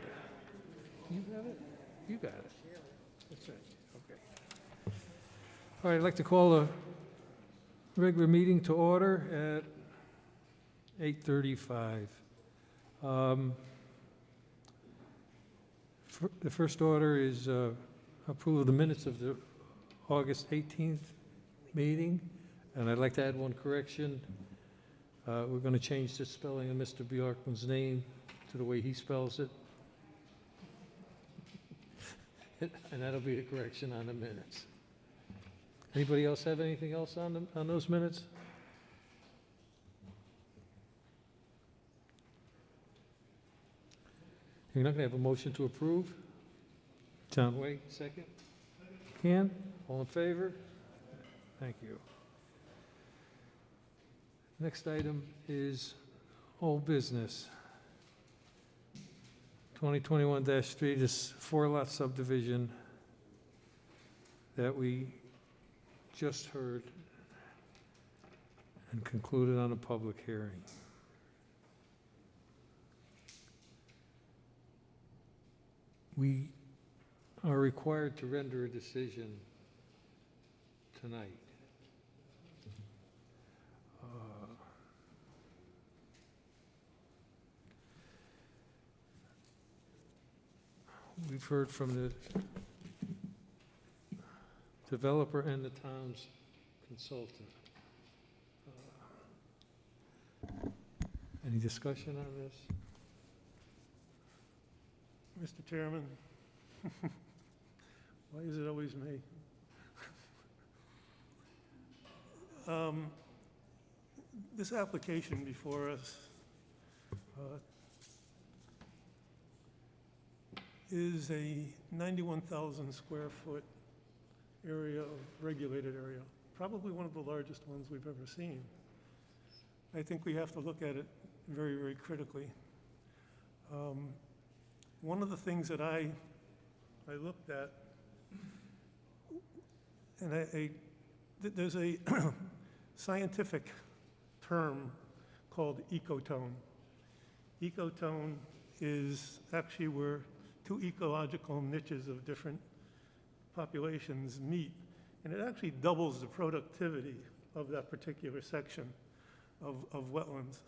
You have it? You got it. That's right. Okay. All right, I'd like to call a regular meeting to order at 8:35. The first order is approval of the minutes of the August 18th meeting, and I'd like to add one correction. We're going to change the spelling of Mr. Bjorkman's name to the way he spells it, and that'll be the correction on the minutes. Anybody else have anything else on those minutes? You're not going to have a motion to approve? John Waite, second. Can? All in favor? Thank you. Next item is old business. 2021-3, this 4-lot subdivision that we just heard and concluded on a public hearing. We are required to render a decision tonight. We've heard from the developer and the town's consultant. Any discussion on this? Mr. Chairman, why is it always me? This application before us is a 91,000 square foot area of regulated area, probably one of the largest ones we've ever seen. I think we have to look at it very, very critically. One of the things that I looked at, and there's a scientific term called ecotone. Ecotone is actually where two ecological niches of different populations meet, and it actually doubles the productivity of that particular section of wetlands.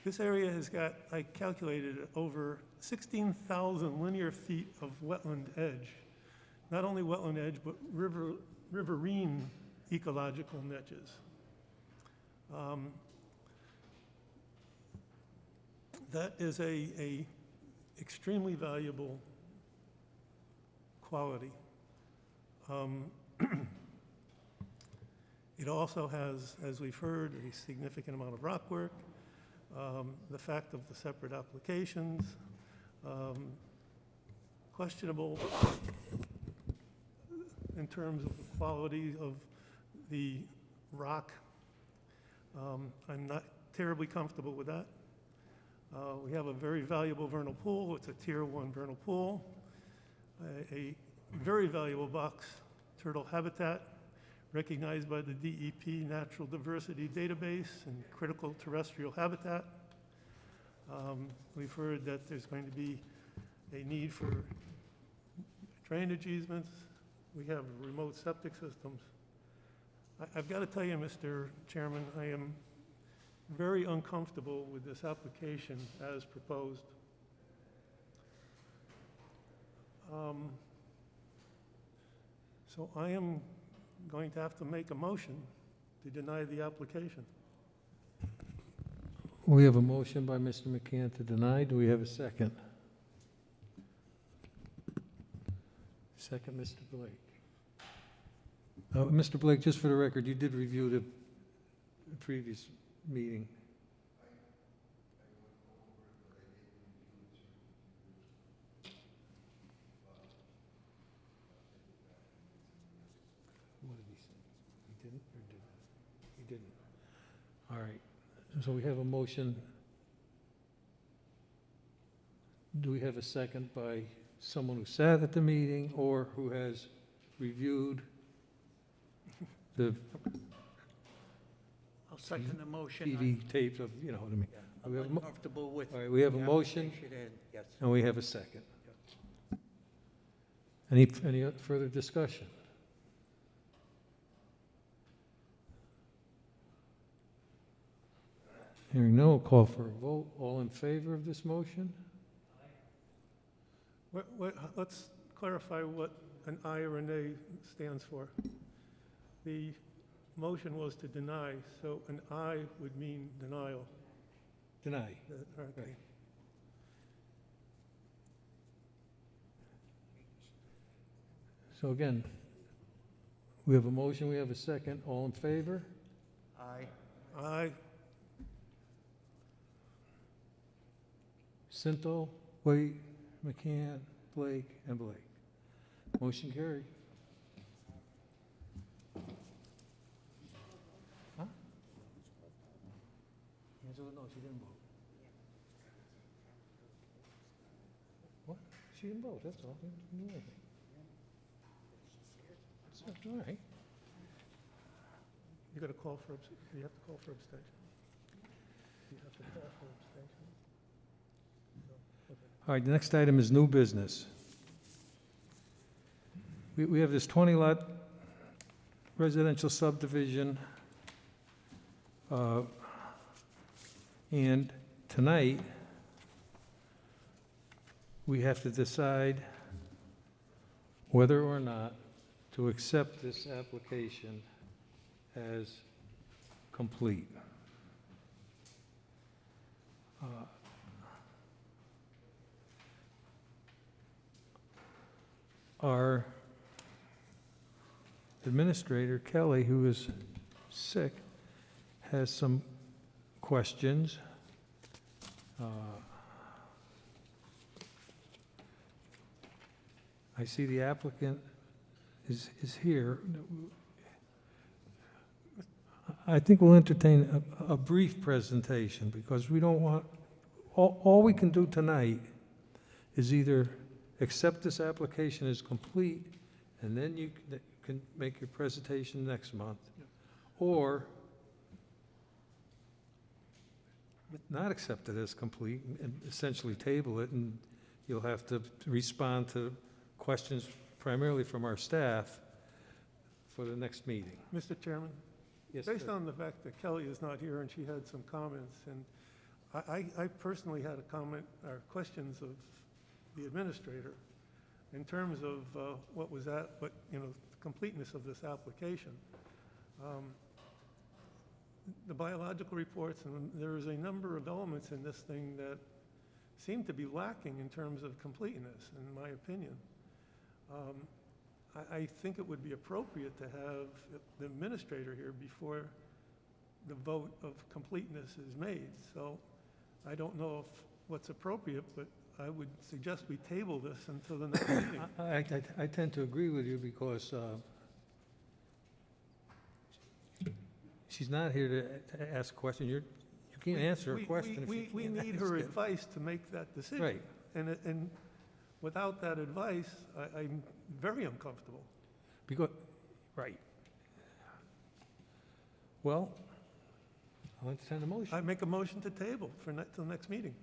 This area has got, I calculated, over 16,000 linear feet of wetland edge. Not only wetland edge, but riverine ecological niches. That is a extremely valuable quality. It also has, as we've heard, a significant amount of rock work. The fact of the separate applications, questionable in terms of the quality of the rock. I'm not terribly comfortable with that. We have a very valuable vernal pool. It's a Tier 1 vernal pool. A very valuable box turtle habitat recognized by the DEP Natural Diversity Database and critical terrestrial habitat. We've heard that there's going to be a need for drainage easements. We have remote septic systems. I've got to tell you, Mr. Chairman, I am very uncomfortable with this application as proposed. So I am going to have to make a motion to deny the application. We have a motion by Mr. McCann to deny. Do we have a second? Second, Mr. Blake. Mr. Blake, just for the record, you did review the previous meeting. What did he say? He didn't or did he? He didn't. All right. So we have a motion. Do we have a second by someone who sat at the meeting or who has reviewed the I'll second the motion. TV tapes of, you know what I mean? I'm We have a mo- uncomfortable with. All right, we have a the motion application and- Yes. and we have a second. Any further discussion? Hearing no, call for a vote. All in favor of this motion? Let's clarify what an aye or a nay stands for. The motion was to deny, so an aye would mean denial. Deny. Okay. Right. So again, we have a motion, we have a second. All in favor? Aye. Aye. Cinto, Waite, McCann, Blake, and Blake. Motion carried. Huh? Angela, no, she didn't vote. What? She didn't vote, that's all. She didn't do anything. That's all right. You got to call for, you have to call for abstention. You have to call for abstention. All right, the next item is new business. We have this 20-lot residential subdivision, and tonight, we have to decide whether or not to accept this application as complete. Our administrator, Kelly, who is sick, has some questions. I see the applicant is here. I think we'll entertain a brief presentation because we don't want, all we can do tonight is either accept this application as complete and then you can make your presentation next month, or not accept it as complete and essentially table it, and you'll have to respond to questions primarily from our staff for the next meeting. Mr. Chairman, Yes, based sir. on the fact that Kelly is not here and she had some comments, and I personally had a comment or questions of the administrator in terms of what the completeness of this application. The biological reports, and there is a number of elements in this thing that seem to be lacking in terms of completeness, in my opinion. I think it would be appropriate to have the administrator here before the vote of completeness is made. So I don't know if what's appropriate, but I would suggest we table this until the next meeting. I tend to agree with you because she's not here to ask a question. You can't answer a question if you We can't need ask her it. advice to make that decision. Right. And without that advice, I'm very uncomfortable. Because, right. Well, I'll entertain a motion. I make a motion to table for till next meeting.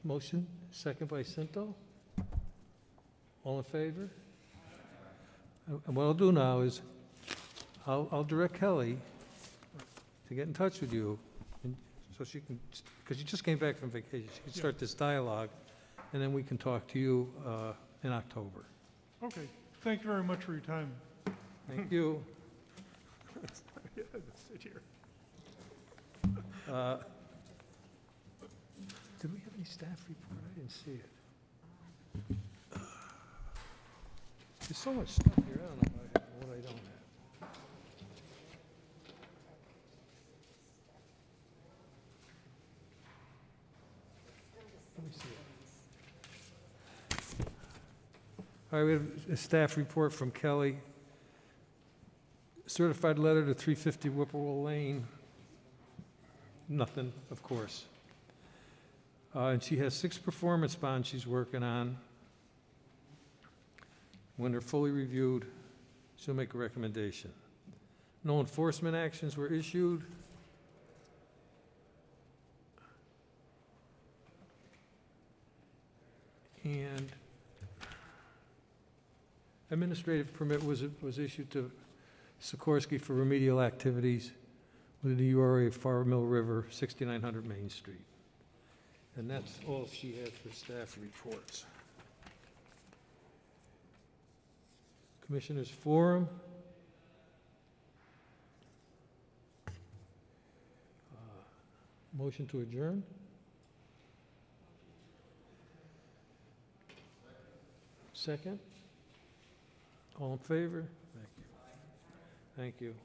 Motion, second by Cinto. All in favor? And what I'll do now is, I'll direct Kelly to get in touch with you, and so she can, because you just came back from vacation, she can start this dialogue, and then we can talk to you in October. Okay, thank you very much for your time. Thank you. Sit here. Did we have any staff report? I didn't see it. There's so much stuff here, I don't know what I don't have. Let me see it. All right, we have a staff report from Kelly. Certified letter to 350 Whippoorwill Lane. Nothing, of course. And she has 6 performance bonds she's working on. When they're fully reviewed, she'll make a recommendation. No enforcement actions were issued. And administrative permit was issued to Sikorsky for remedial activities within the URA of Far Mill River, 6900 Main Street. And that's all she had for staff reports. Commissioners Forum. Motion to adjourn. Second. All in favor? Thank you. Thank you.